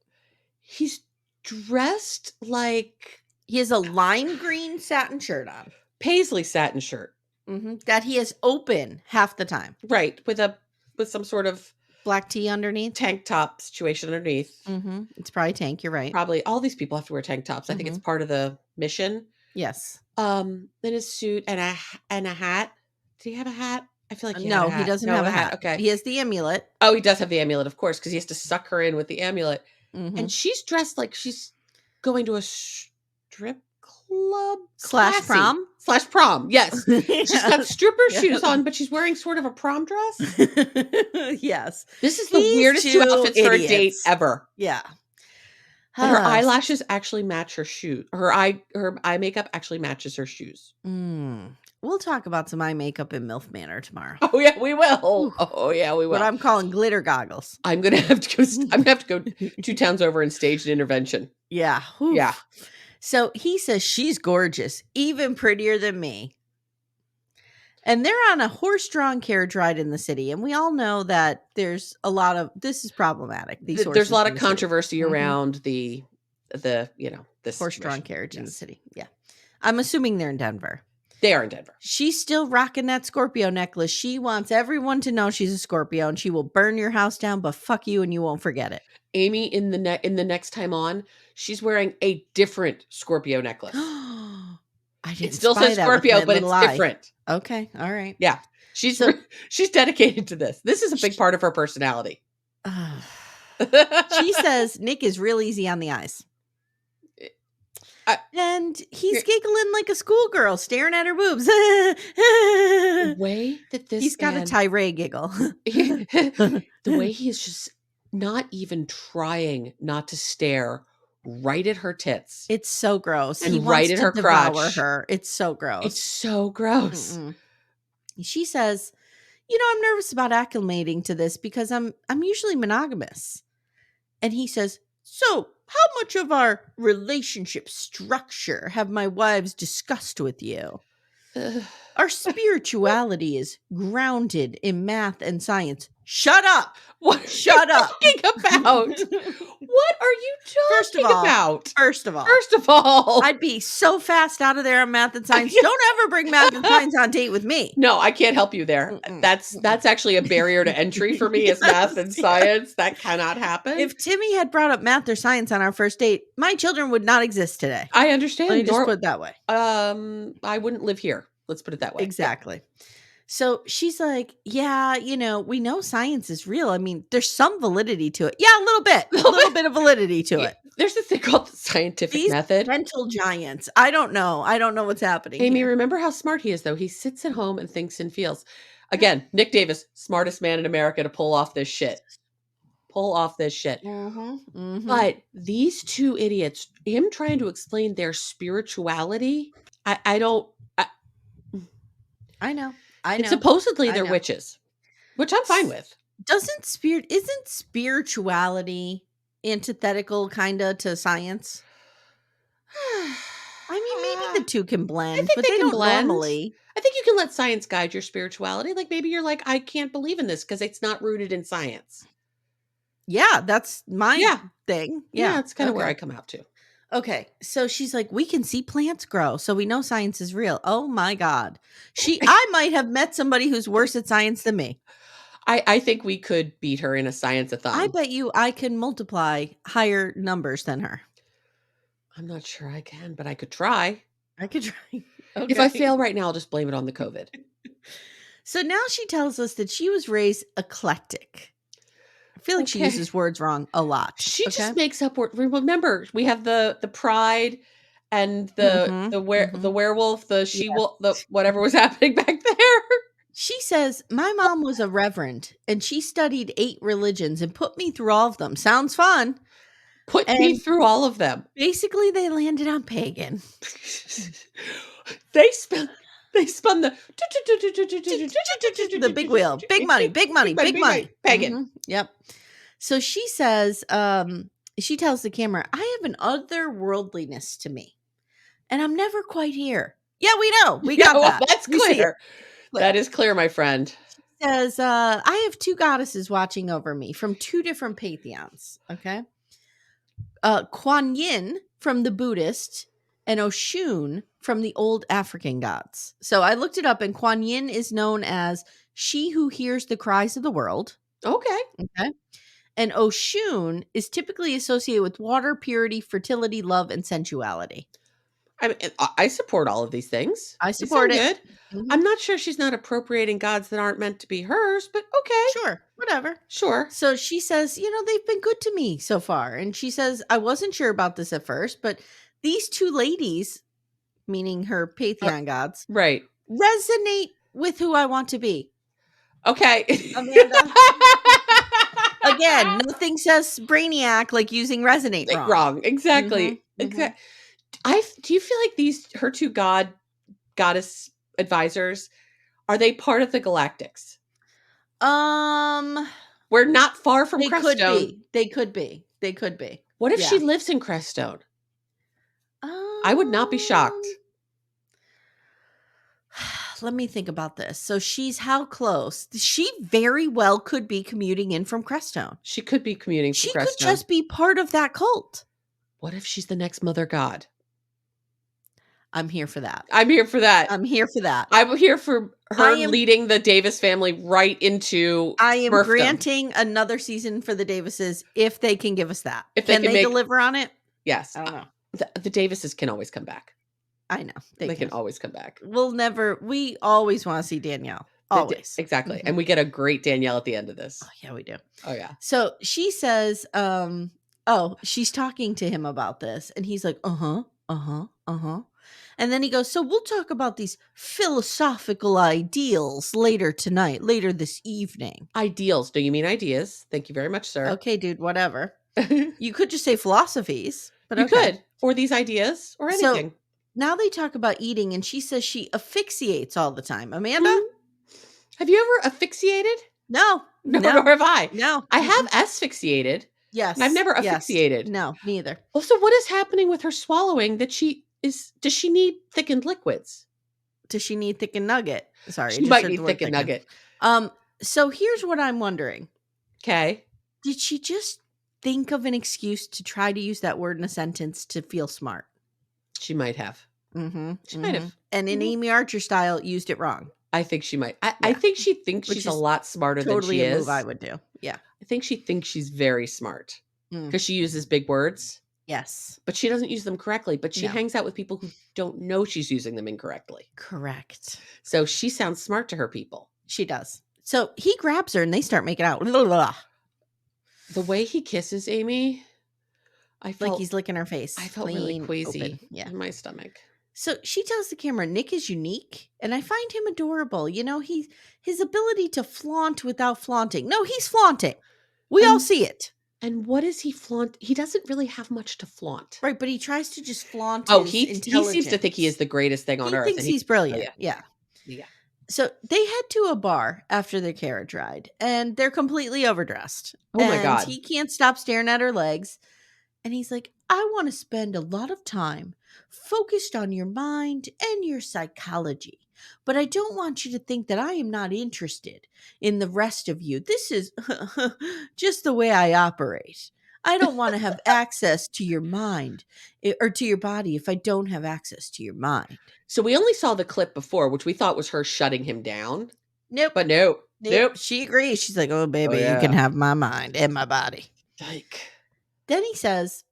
He's dressed like he has a lime green satin shirt on. Paisley satin shirt. That he has open half the time. Right. With some sort of black tee underneath. Tank top situation underneath. It's probably tank. You're right. Probably all these people have to wear tank tops. I think it's part of the mission. Yes. Then a suit and a hat. Did he have a hat? I feel like he doesn't have a hat. Okay. He has the amulet. Oh, he does have the amulet, of course, because he has to suck her in with the amulet. And she's dressed like she's going to a strip club / prom. / prom. Yes. She's got stripper shoes on, but she's wearing sort of a prom dress. Yes. This is the weirdest 2 outfits for a date ever. Yeah. Her eyelashes actually match her shoes. Her eye makeup actually matches her shoes. We'll talk about some eye makeup in MILF Manor tomorrow. Oh yeah, we will. Oh yeah, we will. What I'm calling glitter goggles. I'm gonna have to go 2 towns over and stage an intervention. Yeah. Oof. Yeah. So he says she's gorgeous, even prettier than me. And they're on a horse-drawn carriage ride in the city. And we all know that there's a lot of, this is problematic. There's a lot of controversy around the this horse-drawn carriage in the city. Yeah. I'm assuming they're in Denver. They are in Denver. She's still rocking that Scorpio necklace. She wants everyone to know she's a Scorpio and she will burn your house down, but fuck you and you won't forget it. Amy, in the next time on, she's wearing a different Scorpio necklace. It still says Scorpio, but it's different. Okay. All right. Yeah. She's dedicated to this. This is a big part of her personality. She says Nick is real easy on the eyes. And he's giggling like a schoolgirl, staring at her boobs. The way that he's got a tirade giggle. The way he is just not even trying not to stare right at her tits. It's so gross. And he right at her crotch. Her. It's so gross. It's so gross. She says, I'm nervous about acclimating to this because I'm usually monogamous. And he says, so how much of our relationship structure have my wives discussed with you? Our spirituality is grounded in math and science. Shut up. What? Shut up. Talking about? What are you talking about? First of all, I'd be so fast out of there on math and science. Don't ever bring math and science on date with me. No, I can't help you there. That's actually a barrier to entry for me. Is math and science. That cannot happen. If Timmy had brought up math or science on our first date, my children would not exist today. I understand. Let me just put it that way. I wouldn't live here. Let's put it that way. Exactly. Yeah. So she's like, yeah, we know science is real. I mean, there's some validity to it. Yeah, a little bit of validity to it. There's a thing called the scientific method. Mental giants. I don't know what's happening. Amy, remember how smart he is, though. He sits at home and thinks and feels. Again, Nick Davis, smartest man in America to pull off this shit. But these 2 idiots, him trying to explain their spirituality, I know. Supposedly they're witches, which I'm fine with. Isn't spirituality antithetical kind of to science? I mean, maybe the 2 can blend, but they don't normally. I think you can let science guide your spirituality. Like maybe you're like, I can't believe in this because it's not rooted in science. Yeah, that's my thing. Yeah, that's kind of where I come out to. Okay, so she's like, we can see plants grow, so we know science is real. Oh my God. I might have met somebody who's worse at science than me. I think we could beat her in a science-a-thon. I bet you I can multiply higher numbers than her. I'm not sure I can, but I could try. Okay. If I fail right now, I'll just blame it on the COVID. So now she tells us that she was raised eclectic. I feel like she uses words wrong a lot. She just makes up words. Remember, we have the pride and the werewolf, the she-wolf, the whatever was happening back there. She says, "My mom was a reverend and she studied 8 religions and put me through all of them. Sounds fun." Put me And through all of them. basically they landed on pagan. They spun the The big wheel. Big money, big money, big money. pagan. Yep. So she says, she tells the camera, "I have an otherworldliness to me, and I'm never quite here." Yeah, we know. We Yeah, got well, that. that's We see it. clear. That is clear, my friend. She says, "I have 2 goddesses watching over me from 2 different pantheons." Okay. Kuan Yin from the Buddhist and Oshun from the old African gods. So I looked it up, and Kuan Yin is known as she who hears the cries of the world. Okay. Okay. And Oshun is typically associated with water, purity, fertility, love, and sensuality. I mean, I support all of these things. I They support sound it. good. Mhm. I'm not sure she's not appropriating gods that aren't meant to be hers, but okay. Sure, whatever. Sure. So she says, they've been good to me so far. And she says, "I wasn't sure about this at first, but these 2 ladies," meaning her pantheon gods, Right. "resonate with who I want to be." Okay. Amanda. Again, nothing says brainiac like using resonate wrong. Wrong. Exactly. Mhm, mhm. Do you feel like her 2 goddess advisors, are they part of the Galactics? We're not far from They could Creststone. be. They could be. They could be. What if Yeah. she lives in Creststone? I would not be shocked. Let me think about this. So she's how close? She very well could be commuting in from Creststone. She could be commuting from She Creststone. could just be part of that cult. What if she's the next mother god? I'm here for that. I'm here for that. I'm here for that. I'm here for her leading the Davis family right into I am Smurfdom. granting another season for the Davises if they can give us that. If can they deliver on it? Yes. I don't know. The Davises can always come back. I know. They can always come back. We always want to see Danielle. Always. Exactly. And we get a great Danielle at the end of this. Oh, yeah, we do. Oh, yeah. So she says, she's talking to him about this. And he's like, And then he goes, "So we'll talk about these philosophical ideals later this evening." Ideals. Do you mean ideas? Thank you very much, sir. Okay, dude, whatever. You could just say philosophies. But you could. Or these ideas or anything. So now they talk about eating, and she says she asphyxiates all the time. Amanda? Mm-hmm. Have you ever asphyxiated? No. Nor have I. No. I have asphyxiated. Yes. And I've never asphyxiated. No, neither. Well, so what is happening with her swallowing does she need thickened liquids? Does she need thickened nugget? Sorry. She might need thickened nugget. So here's what I'm wondering. Okay. Did she just think of an excuse to try to use that word in a sentence to feel smart? She might have. She might have. And in Amy Archer style, used it wrong. I think she might. I think she thinks she's a lot smarter than she is. Totally a move I would do. Yeah. I think she thinks she's very smart because she uses big words. Yes. But she doesn't use them correctly. But she hangs out with people who don't know she's using them incorrectly. Correct. So she sounds smart to her people. She does. So he grabs her and they start making out. Blah, blah, blah. The way he kisses Amy, I felt like he's licking her face. I felt really queasy in my stomach. So she tells the camera, "Nick is unique, and I find him adorable. His ability to flaunt without flaunting. No, he's flaunting. We all see it. And what does he flaunt? He doesn't really have much to flaunt. Right, but he tries to just flaunt he seems to think he is the greatest thing on earth. He thinks he's brilliant. Oh, yeah. So they head to a bar after their carriage ride, and they're completely overdressed. Oh, my God. He can't stop staring at her legs. And he's like, "I want to spend a lot of time focused on your mind and your psychology. But I don't want you to think that I am not interested in the rest of you. This is just the way I operate. I don't want to have access to your mind or to your body if I don't have access to your mind." So we only saw the clip before, which we thought was her shutting him down. Nope. But nope. She agrees. She's like, "Oh, baby, you can have my mind and my body." Like. Then he says,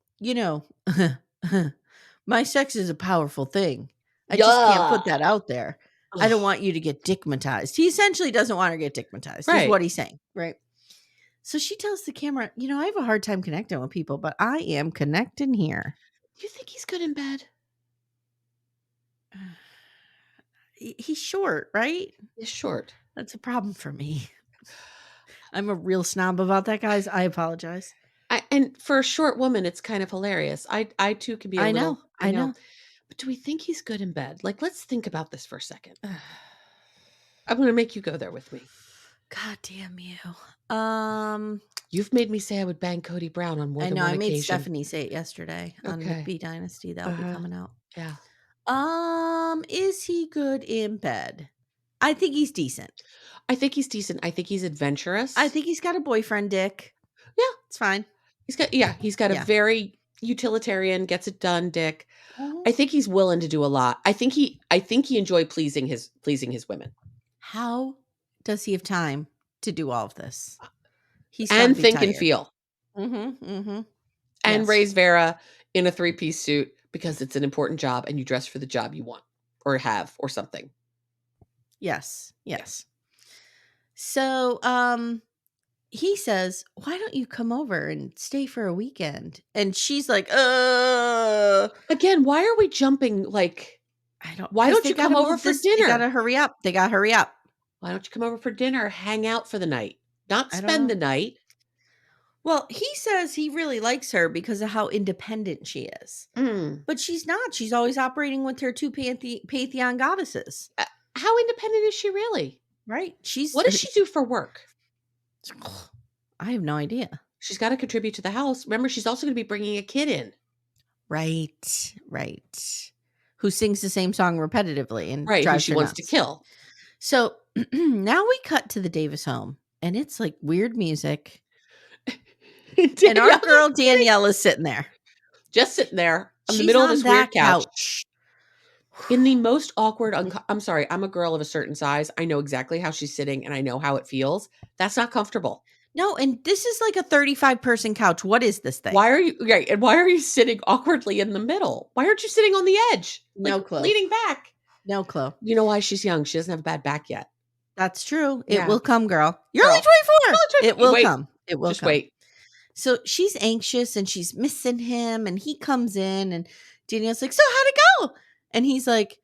"My sex is a powerful thing. I just can't put that out there. I don't want you to get dickmatized." He essentially doesn't want her to get dickmatized. Right. Is what he's saying. Right. So she tells the camera, "I have a hard time connecting with people, but I am connecting here." You think he's good in bed? He's short, right? He's short. That's a problem for me. I'm a real snob about that, guys. I apologize. And for a short woman, it's kind of hilarious. I too can be a I know. little, I I know. know. But do we think he's good in bed? Like, let's think about this for a second. I'm going to make you go there with me. God damn you. You've made me say I would bang Cody Brown on more I than know. one I made occasion. Stephanie say it yesterday on Okay. McBee Dynasty. That'll be coming out. Yeah. Is he good in bed? I think he's decent. I think he's decent. I think he's adventurous. I think he's got a boyfriend dick. Yeah. It's fine. He's got a very utilitarian, gets it done dick. I think he's willing to do a lot. I think he enjoyed pleasing his women. How does he have time to do all of this? He's and think tired. and feel. And raise Vera in a 3-piece suit because it's an important job and you dress for the job you want or have or something. Yes. So, he says, "Why don't you come over and stay for a weekend?" And she's like, Again, why are we jumping like I don't Why don't you come over for dinner? They gotta hurry up. Why don't you come over for dinner? Hang out for the night. Not spend the night. Well, he says he really likes her because of how independent she is. But she's not. She's always operating with her two pantheon goddesses. How independent is she really? Right. What does she do for work? I have no idea. She's got to contribute to the house. Remember, she's also going to be bringing a kid in. Right. Who sings the same song repetitively and who she wants nuts. to kill. So now we cut to the Davis home, and it's like weird music. And our girl Danielle is sitting there. Just sitting there in the middle of this weird couch. In the most awkward, I'm sorry, I'm a girl of a certain size. I know exactly how she's sitting and I know how it feels. That's not comfortable. No, and this is like a 35-person couch. What is this thing? Why are you sitting awkwardly in the middle? Why aren't you sitting on the edge? No clue. Leaning back. No clue. You know why? She's young. She doesn't have a bad back yet. That's true. It will come, girl. You're only 24. It will come. It will come. Wait. So she's anxious and she's missing him, and he comes in and Danielle's like, "So how'd it go?" And he's like,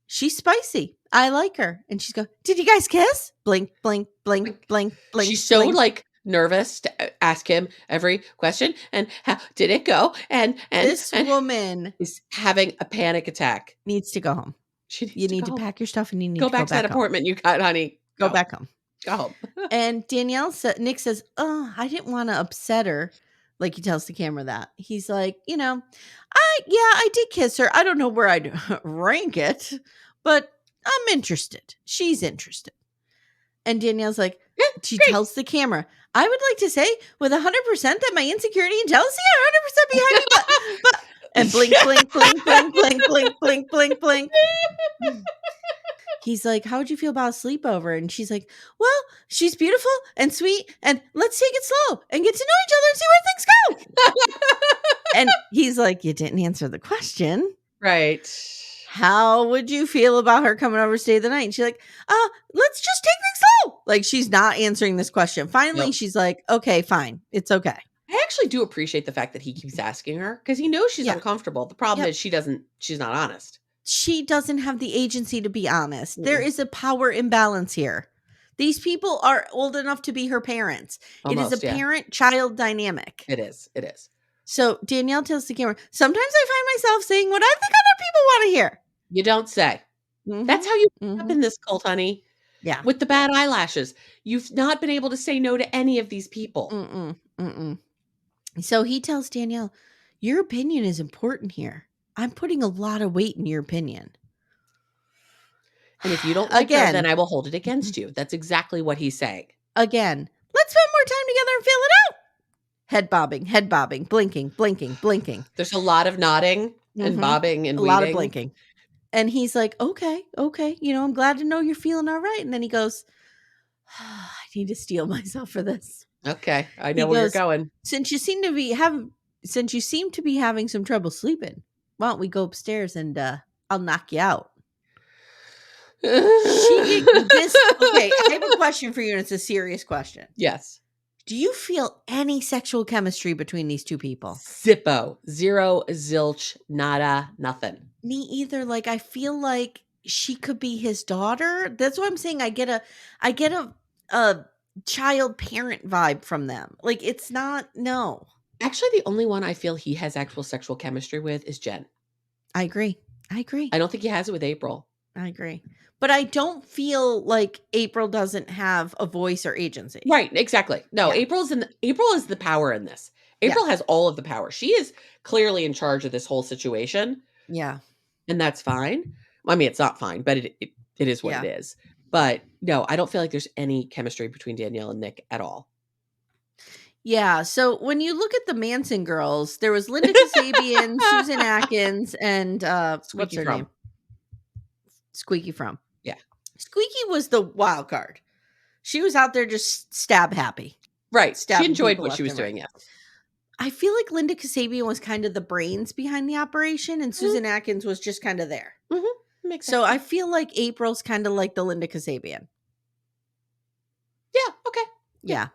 "She's spicy. I like her." And she's going, "Did you guys kiss?" Blink, blink, blink, blink, blink. She's so nervous to ask him every question. And how did it go? And this woman is having a panic attack. Needs to go home. You need to pack your stuff and you need to go back to that appointment you got, honey. Go back home. Go home. And Nick says, "Oh, I didn't want to upset her." Like he tells the camera that. He's like, I did kiss her. I don't know where I'd rank it, but I'm interested. She's interested. And Danielle's like, she tells the camera, "I would like to say with 100% that my insecurity and jealousy are 100% behind me, but and blink, blink, blink, blink, blink, blink, blink, blink, blink." He's like, "How would you feel about a sleepover?" And she's like, "Well, she's beautiful and sweet, and let's take it slow and get to know each other and see where things go." And he's like, "You didn't answer the question." Right. "How would you feel about her coming over to stay the night?" And she's like, "Let's just take things slow." Like, she's not answering this question. Finally, she's like, "Okay, fine. It's okay." I actually do appreciate the fact that he keeps asking her because he knows she's uncomfortable. The problem is she's not honest. She doesn't have the agency to be honest. There is a power imbalance here. These people are old enough to be her parents. Almost, it is a parent-child dynamic. It is. So Danielle tells the camera, "Sometimes I find myself saying what I think other people want to hear." You don't say. That's how you end up in this cult, honey. Yeah. With the bad eyelashes. You've not been able to say no to any of these people. So he tells Danielle, "Your opinion is important here. I'm putting a lot of weight in your opinion. And if you don't like her, then I will hold it against you." That's exactly what he's saying. Again, let's spend more time together and feel it out. Head bobbing, blinking, blinking, blinking. There's a lot of nodding and bobbing and a lot of blinking. And he's like, okay. I'm glad to know you're feeling all right. And then he goes, "I need to steel myself for this." Okay. I know where you're going. Since you seem to be having some trouble sleeping, why don't we go upstairs and I'll knock you out. Okay, I have a question for you, and it's a serious question. Yes. Do you feel any sexual chemistry between these two people? Zippo. Zero, zilch, nada, nothing. Me either. Like, I feel like she could be his daughter. That's what I'm saying. I get a child parent vibe from them. Like, it's not, no. Actually, the only one I feel he has actual sexual chemistry with is Jen. I agree. I don't think he has it with April. I agree. But I don't feel like April doesn't have a voice or agency. Right, exactly. No, Yeah. April is the power in this. April has all of the power. She is clearly in charge of this whole situation. Yeah. And that's fine. I mean, it's not fine, but it is what it is. But no, I don't feel like there's any chemistry between Danielle and Nick at all. Yeah. So when you look at the Manson girls, there was Linda Kasabian, Susan Atkins, and what's her name? Squeaky Fromm. Yeah. Squeaky was the wild card. She was out there just stab happy. Right. She enjoyed what she was doing. Yeah. I feel like Linda Kasabian was kind of the brains behind the operation, and Susan Atkins was just kind of there. Makes sense. So I feel like April's kind of like the Linda Kasabian. Yeah. Okay. Yeah.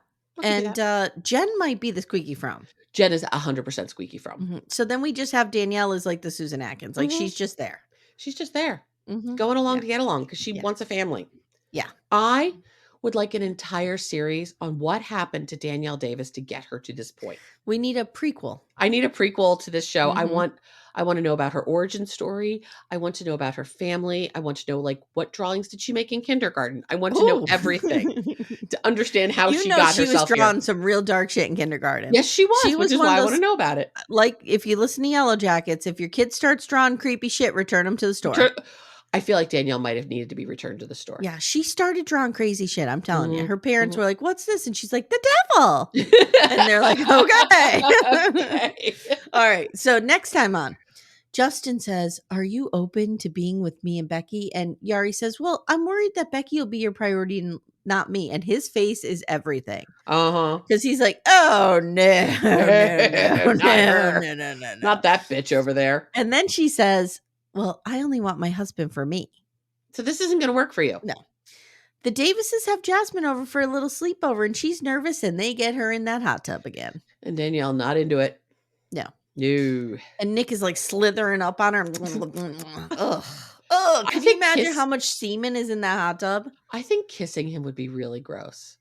And Jen might be the Squeaky Fromm. Jen is 100% Squeaky Fromm. Mm-hmm. So then we just have Danielle as like the Susan Atkins. Like she's just there. She's just there. Going along to get along because she wants a family. Yeah. I would like an entire series on what happened to Danielle Davis to get her to this point. We need a prequel. I need a prequel to this show. I want to know about her origin story. I want to know about her family. I want to know like what drawings did she make in kindergarten. I want to know everything to understand how she got herself. She was drawing some real dark shit in kindergarten. Yes, she was. Which is why I want to know about it. Like if you listen to Yellow Jackets, if your kid starts drawing creepy shit, return them to the store. I feel like Danielle might have needed to be returned to the store. Yeah, she started drawing crazy shit. I'm telling you. Her parents were like, "What's this?" And she's like, "The devil." And they're like, "Okay." Okay. All right. So next time on, Justin says, "Are you open to being with me and Becky?" And Yary says, "Well, I'm worried that Becky will be your priority and not me." And his face is everything. Because he's like, "Oh no, no, not that bitch over there." And then she says, "Well, I only want my husband for me. So this isn't going to work for you." No. The Davises have Jasmine over for a little sleepover, and she's nervous, and they get her in that hot tub again. And Danielle not into it. No. No. And Nick is like slithering up on her. Ugh. Ugh. Can you imagine how much semen is in that hot tub? I think kissing him would be really gross.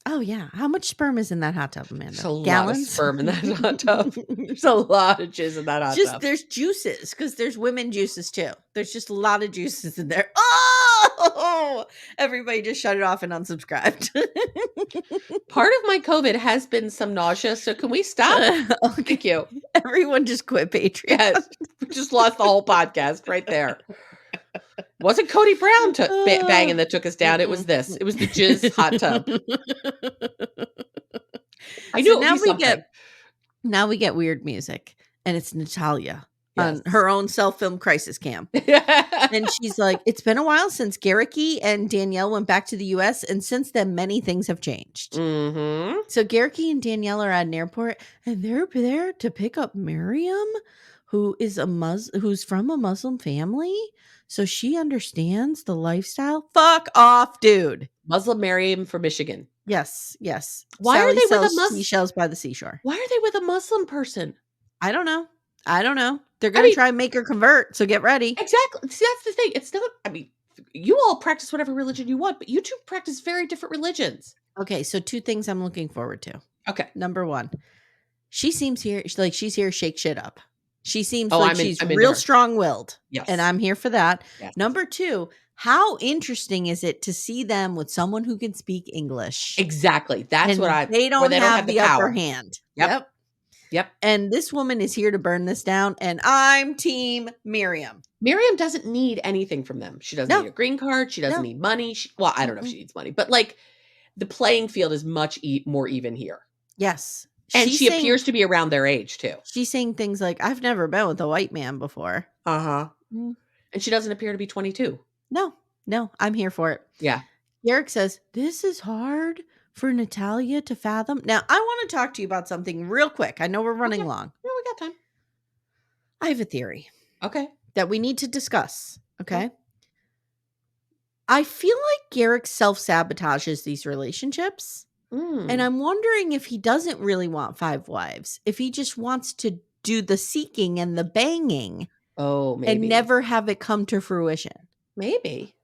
Oh, yeah. How much sperm is in that hot tub, Amanda? There's a lot of sperm in that hot tub. There's a lot of jizz in that hot tub. There's juices, because there's women juices, too. There's just a lot of juices in there. Oh! Everybody just shut it off and unsubscribed. Part of my COVID has been some nausea, so can we stop? Okay. Thank you. Everyone just quit Patreon. Yes. We just lost the whole podcast right there. Wasn't Cody Brown banging that took us down. It was this. It was the jizz hot tub. I knew it would be something. Now we get weird music, and it's Natalia on her own self-filmed crisis cam. And she's like, "It's been a while since Garricky and Danielle went back to the U.S., and since then, many things have changed." So Garricky and Danielle are at an airport, and they're there to pick up Miriam, who is who's from a Muslim family. So she understands the lifestyle. Fuck off, dude. Muslim Miriam from Michigan. Yes, yes. Why Sally are they with a Muslim seashells by the seashore? Why are they with a Muslim person? I don't know. They're going to try and make her convert, so get ready. Exactly. See, that's the thing. It's not, you all practice whatever religion you want, but you two practice very different religions. Okay, so 2 things I'm looking forward to. Okay. Number 1, she seems here like she's here to shake shit up. She seems she's real strong-willed. Yes. And I'm here for that. Yes. Number 2, how interesting is it to see them with someone who can speak English? Exactly. That's what they don't have the upper hand. Yep. And this woman is here to burn this down, and I'm team Miriam. Miriam doesn't need anything from them. She doesn't need a green card. She doesn't need money. Well, I don't know if she needs money, but like the playing field is much more even here. Yes. And she appears to be around their age too. She's saying things like, "I've never been with a white man before." And she doesn't appear to be 22. No, I'm here for it. Yeah. Eric says, "This is hard for Natalia to fathom." Now, I want to talk to you about something real quick. I know we're running long. No, we got time. I have a theory. Okay. That we need to discuss. Okay. I feel like Garrick self-sabotages these relationships. And I'm wondering if he doesn't really want 5 wives. If he just wants to do the seeking and the banging. Oh, maybe. And never have it come to fruition. Maybe.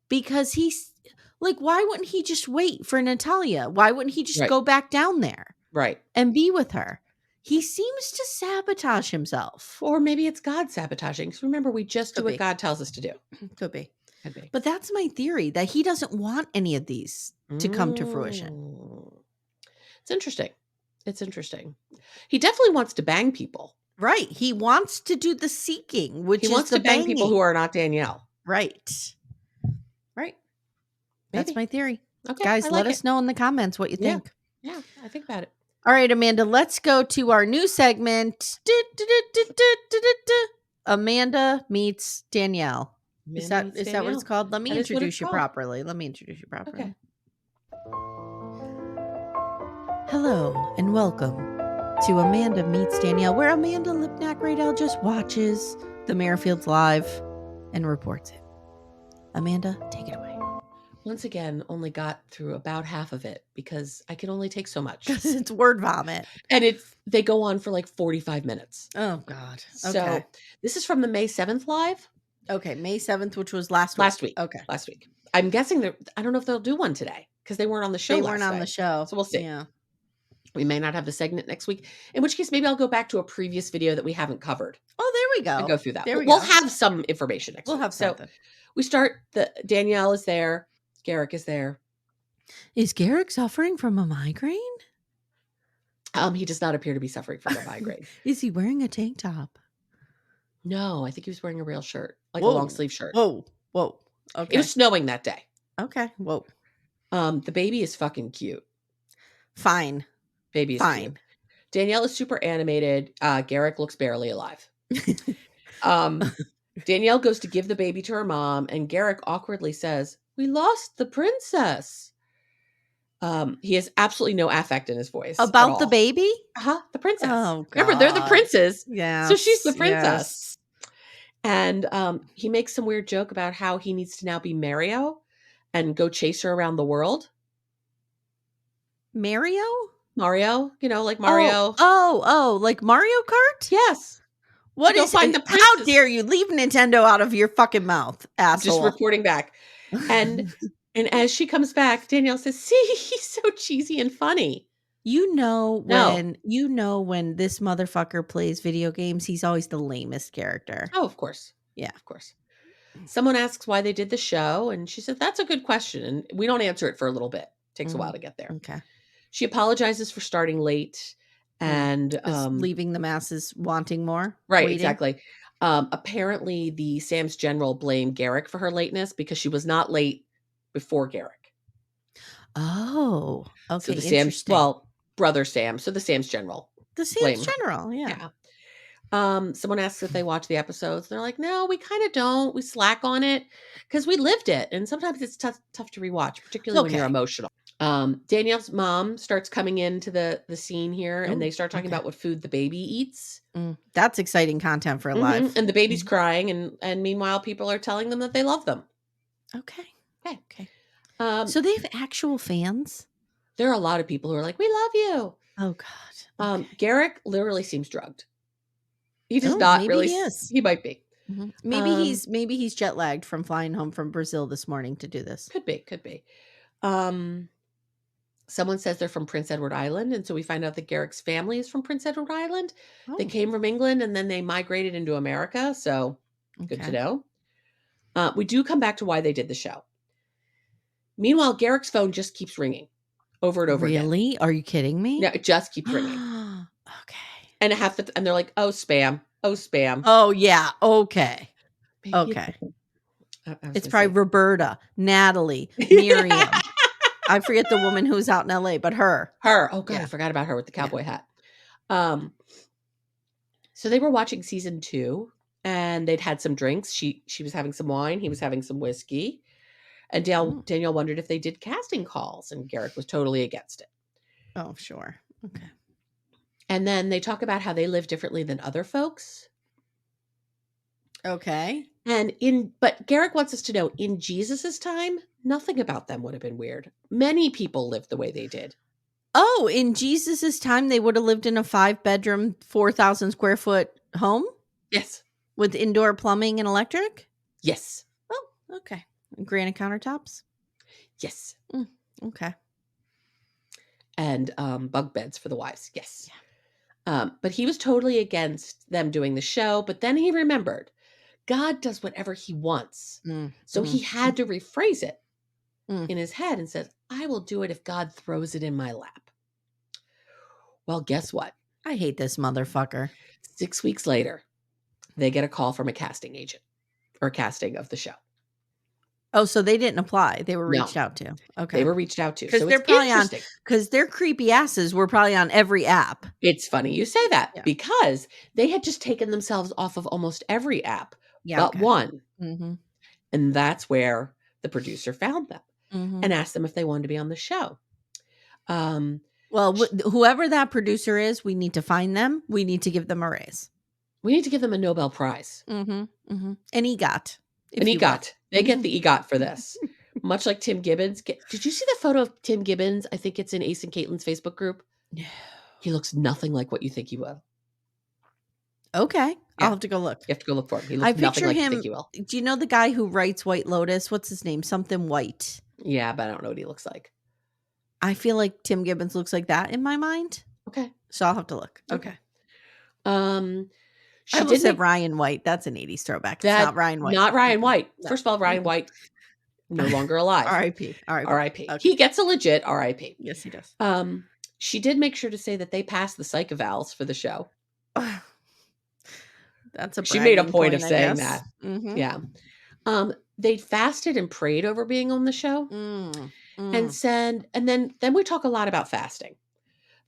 Because he's like, why wouldn't he just wait for Natalia? Why wouldn't he just go back down there? Right. And be with her? He seems to sabotage himself. Or maybe it's God sabotaging. Because remember, we just do what God tells us to do. Could be. Could be. But that's my theory, that he doesn't want any of these to come to fruition. It's interesting. It's interesting. He definitely wants to bang people. Right. He wants to do the seeking, which he wants to bang people who are not Danielle. Right. Right. Maybe. That's my theory. Okay. Guys, let us know in the comments what you think. Yeah, I think about it. All right, Amanda, let's go to our new segment. Amanda meets Danielle. Is that what it's called? Let me introduce you properly. Okay. Hello and welcome to Amanda Meets Danielle, where Amanda Lipnack Radell just watches the Merrifields live and reports it. Amanda, take it away. Once again, only got through about half of it because I can only take so much. Because it's word vomit. And they go on for like 45 minutes. Oh, God. Okay. So this is from the May 7th live. Okay, May 7th, which was last week. Okay. Last week. I'm guessing I don't know if they'll do one today because they weren't on the show They weren't on the show. So we'll see. Yeah. We may not have the segment next week, in which case maybe I'll go back to a previous video that we haven't covered. Oh, there we go. And go through that. We'll have some information next week. We'll have something. So we start, Danielle is there. Garrick is there. Is Garrick suffering from a migraine? He does not appear to be suffering from a migraine. Is he wearing a tank top? No, I think he was wearing a real shirt, like a long sleeve shirt. Whoa. Okay. It was snowing that day. Okay. Whoa. The baby is fucking cute. Fine. Baby is cute. Danielle is super animated. Garrick looks barely alive. Danielle goes to give the baby to her mom, and Garrick awkwardly says, "We lost the princess." He has absolutely no affect in his voice. About the baby? The princess. Oh, God. Remember, they're the princes. Yeah. So she's the princess. Yes. And he makes some weird joke about how he needs to now be Mario and go chase her around the world. Mario, like Mario. Oh, like Mario Kart? Yes. What is find the princess. How dare you leave Nintendo out of your fucking mouth, asshole. Just reporting back. And as she comes back, Danielle says, "See, he's so cheesy and funny." When this motherfucker plays video games, he's always the lamest character. Oh, of course. Yeah, of course. Someone asks why they did the show, and she said, "That's a good question." And we don't answer it for a little bit. It takes a while to get there. Okay. She apologizes for starting late and leaving the masses wanting more. Right, waiting. Exactly. Apparently, the Sam's General blamed Garrick for her lateness because she was not late before Garrick. Oh, okay. So the brother Sam. So the Sam's General. The Sam's General, yeah. Someone asks if they watch the episodes. They're like, "No, we kind of don't. We slack on it because we lived it, and sometimes it's tough to rewatch, particularly when you're emotional." Danielle's mom starts coming into the scene here, and they start talking about what food the baby eats. That's exciting content for live. And the baby's crying, and meanwhile, people are telling them that they love them. Okay. So they have actual fans? There are a lot of people who are like, "We love you." Oh, God. Okay. Garrick literally seems drugged. He does not really. He is. He might be. Mm-hmm. Maybe he's jet lagged from flying home from Brazil this morning to do this. Could be. Someone says they're from Prince Edward Island, and so we find out that Garrick's family is from Prince Edward Island. Oh. They came from England, and then they migrated into America, so good to know. We do come back to why they did the show. Meanwhile, Garrick's phone just keeps ringing over and over again. Really? Are you kidding me? No, it just keeps ringing. Okay. And and they're like, "Oh, spam. Oh, spam." Oh, yeah. Okay. Maybe okay. It's probably Roberta, Natalie, Miriam. I forget the woman who's out in LA, but her. Oh, God, I forgot about her with the cowboy hat. So they were watching season 2, and they'd had some drinks. She was having some wine. He was having some whiskey. And Danielle wondered if they did casting calls, and Garrick was totally against it. Oh, sure. Okay. And then they talk about how they live differently than other folks. Okay. But Garrick wants us to know, in Jesus's time, nothing about them would have been weird. Many people lived the way they did. Oh, in Jesus's time, they would have lived in a 5-bedroom, 4,000 square foot home? Yes. With indoor plumbing and electric? Yes. Oh, okay. Granite countertops? Yes. Okay. And bunk beds for the wives. Yes. Yeah. But he was totally against them doing the show. But then he remembered God does whatever he wants. So he had to rephrase it in his head and said, I will do it if God throws it in my lap. Well, guess what? I hate this motherfucker. 6 weeks later, they get a call from a casting agent or casting of the show. Oh, so they didn't apply. They were reached out to. Okay. They were reached out to. Because So they're it's probably interesting. because their creepy asses were probably on every app. It's funny you say that because they had just taken themselves off of almost every app but one. And that's where the producer found them and asked them if they wanted to be on the show. Well, whoever that producer is, we need to find them. We need to give them a raise. We need to give them a Nobel Prize. An EGOT. An EGOT. They get the EGOT for this. Much like Tim Gibbons. Did you see the photo of Tim Gibbons? I think it's in Ace and Caitlin's Facebook group. No. He looks nothing like what you think he will. Okay. Yeah. I'll have to go look. You have to go look for him. He looks nothing like you think he will. Do you know the guy who writes White Lotus? What's his name? Something White. Yeah, but I don't know what he looks like. I feel like Tim Gibbons looks like that in my mind. Okay. So I'll have to look. Okay. She I almost said Ryan White. That's an 80s throwback. It's not Ryan White. Not Ryan White. No. First of all, Ryan White, no longer alive. R.I.P. R.I.P. Okay. He gets a legit R.I.P. Yes, he does. She did make sure to say that they passed the psych evals for the show. That's a She made a point of saying that. Yeah. They fasted and prayed over being on the show. And said, and then we talk a lot about fasting.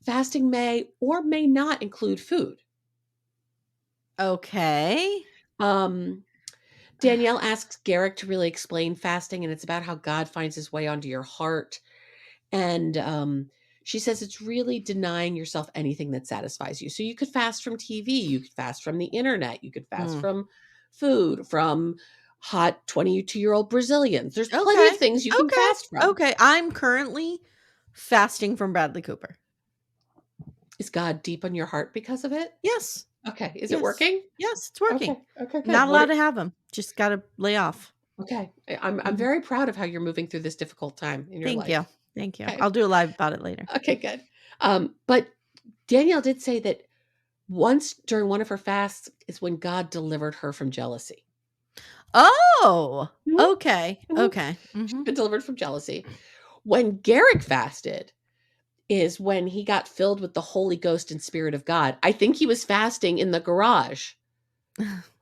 Fasting may or may not include food. Okay. Danielle asks Garrick to really explain fasting, and it's about how God finds his way onto your heart. And she says it's really denying yourself anything that satisfies you. So you could fast from TV, you could fast from the internet, you could fast from food, from hot 22-year-old Brazilians. There's plenty of things you can fast from. Okay. I'm currently fasting from Bradley Cooper. Is God deep on your heart because of it? Yes. Okay. Is it working? Yes, it's working. Okay. Good. Not allowed to have them. Just got to lay off. Okay. I'm very proud of how you're moving through this difficult time in your life. Thank you. Okay. I'll do a live about it later. Okay, good. But Danielle did say that once during one of her fasts is when God delivered her from jealousy. Oh, okay. Okay. She's been delivered from jealousy. When Garrick fasted is when he got filled with the Holy Ghost and Spirit of God. I think he was fasting in the garage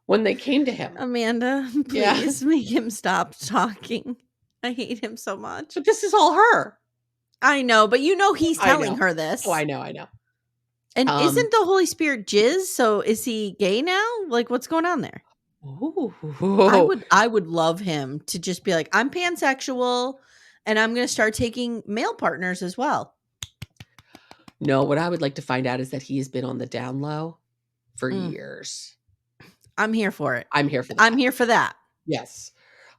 when they came to him. Amanda, please make him stop talking. I hate him so much. But this is all her. I know, but you know he's telling her this. Oh, I know. And isn't the Holy Spirit jizz? So is he gay now? Like, what's going on there? Ooh. I would love him to just be like, I'm pansexual and I'm going to start taking male partners as well. No, what I would like to find out is that he has been on the down low for years. I'm here for it. I'm here for that. I'm here for that. Yes.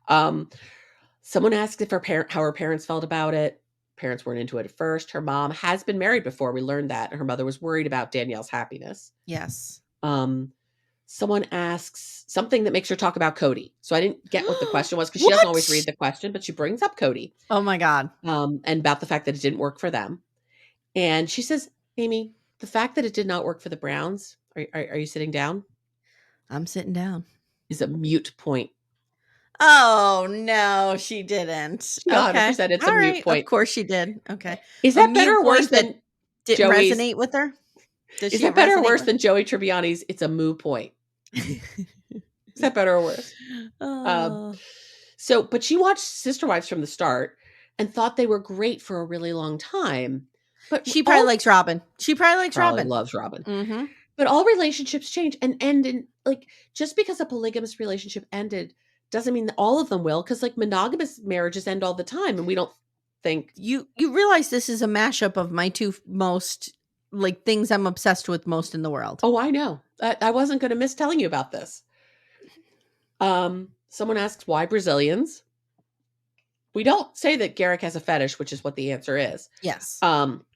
Someone asked if how her parents felt about it. Parents weren't into it at first. Her mom has been married before. We learned that. Her mother was worried about Danielle's happiness. Yes. Someone asks something that makes her talk about Cody. So I didn't get what the question was because she doesn't always read the question, but she brings up Cody. Oh my God. And about the fact that it didn't work for them. And she says, Amy, the fact that it did not work for the Browns, are you sitting down? I'm sitting down. Is a mute point. Oh, no, she didn't. Okay. 100% it's a mute point. Of course she did. Okay. Is that better or worse than didn't resonate with her? Is that better or worse than Joey Tribbiani's It's a Moo Point? Is that better or worse? But she watched Sister Wives from the start and thought they were great for a really long time. But she probably likes Robin. She probably likes Robin. Robin. Loves Robin. But all relationships change and end in just because a polygamous relationship ended doesn't mean that all of them will, because monogamous marriages end all the time, and we don't think you realize this is a mashup of my two most things I'm obsessed with most in the world. Oh, I know. I wasn't going to miss telling you about this. Someone asks why Brazilians. We don't say that Garrick has a fetish, which is what the answer is. Yes.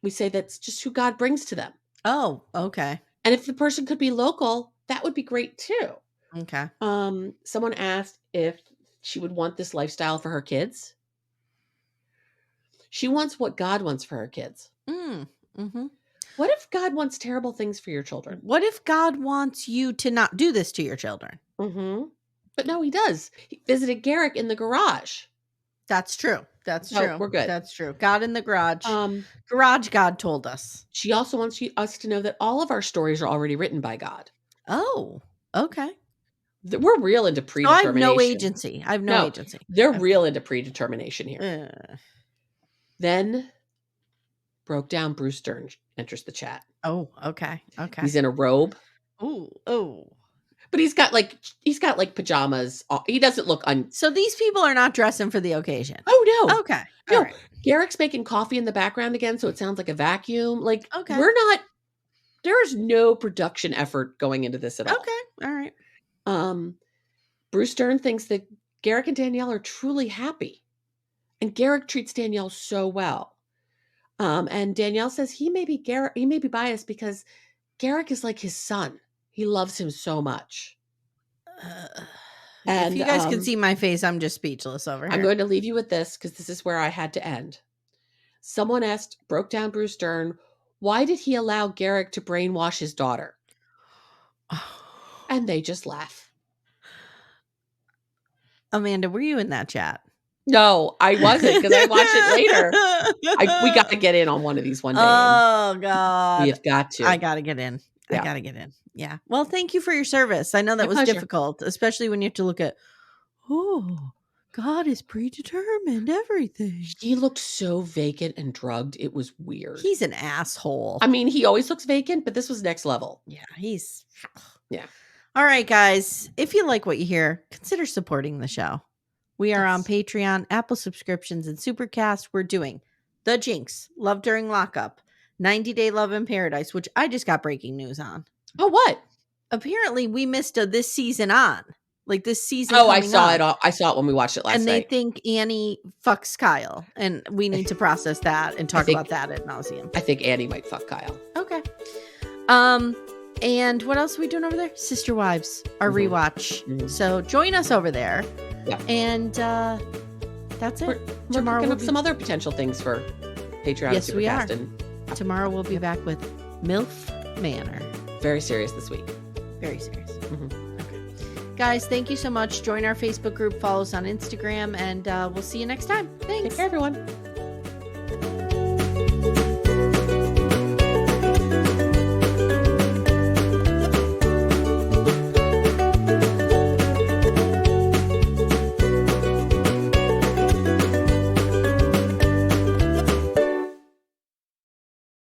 We say that's just who God brings to them. Oh, okay. And if the person could be local, that would be great too. Okay. Someone asked if she would want this lifestyle for her kids. She wants what God wants for her kids. Mm-hmm. What if God wants terrible things for your children? What if God wants you to not do this to your children? Mm-hmm. But no, he does. He visited Garrick in the garage. That's true. That's So true. we're good. That's true. God in the garage. Garage God told us. She also wants us to know that all of our stories are already written by God. Oh, okay. We're real into predetermination. So I have no agency. I have no agency. They're real into predetermination here. Then broke down Bruce Dern enters the chat. Oh, okay. Okay. He's in a robe. Oh. But he's got like pajamas. He doesn't look So these people are not dressing for the occasion. Oh no. Okay. No. Right. Garrick's making coffee in the background again, so it sounds like a vacuum. Like okay. There's no production effort going into this at all. Okay. All right. Bruce Dern thinks that Garrick and Danielle are truly happy. And Garrick treats Danielle so well. And Danielle says he may be biased because Garrick is like his son. He loves him so much. And if you guys can see my face, I'm just speechless over here. I'm going to leave you with this because this is where I had to end. Someone broke down Bruce Dern, why did he allow Garrick to brainwash his daughter? And they just laugh. Amanda, were you in that chat? No, I wasn't because I watched it later. We got to get in on one of these one day. Oh, God. We have got to. I got to get in. Yeah. I got to get in. Yeah. Well, thank you for your service. I know that was difficult, especially when you have to look at, God is predetermined everything. He looked so vacant and drugged. It was weird. He's an asshole. I mean, he always looks vacant, but this was next level. Yeah. Yeah. All right, guys. If you like what you hear, consider supporting the show. We are on Patreon, Apple subscriptions, and Supercast. We're doing The Jinx, Love During Lockup, 90 Day Love in Paradise, which I just got breaking news on. Oh, what? Apparently, we missed a this season on. Like this season. Oh, I saw it. I saw it when we watched it last night. And they think Annie fucks Kyle. And we need to process that and talk about that ad nauseum. I think Annie might fuck Kyle. Okay. And what else are we doing over there? Sister Wives, our rewatch. Mm-hmm. So join us over there. Yeah. And that's it. We're tomorrow cooking up some other potential things for Patreon. Yes, we are. Tomorrow we'll be back with MILF Manor. Very serious this week. Very serious. Mm-hmm. Okay. Guys, thank you so much. Join our Facebook group. Follow us on Instagram. And we'll see you next time. Thanks. Take care, everyone.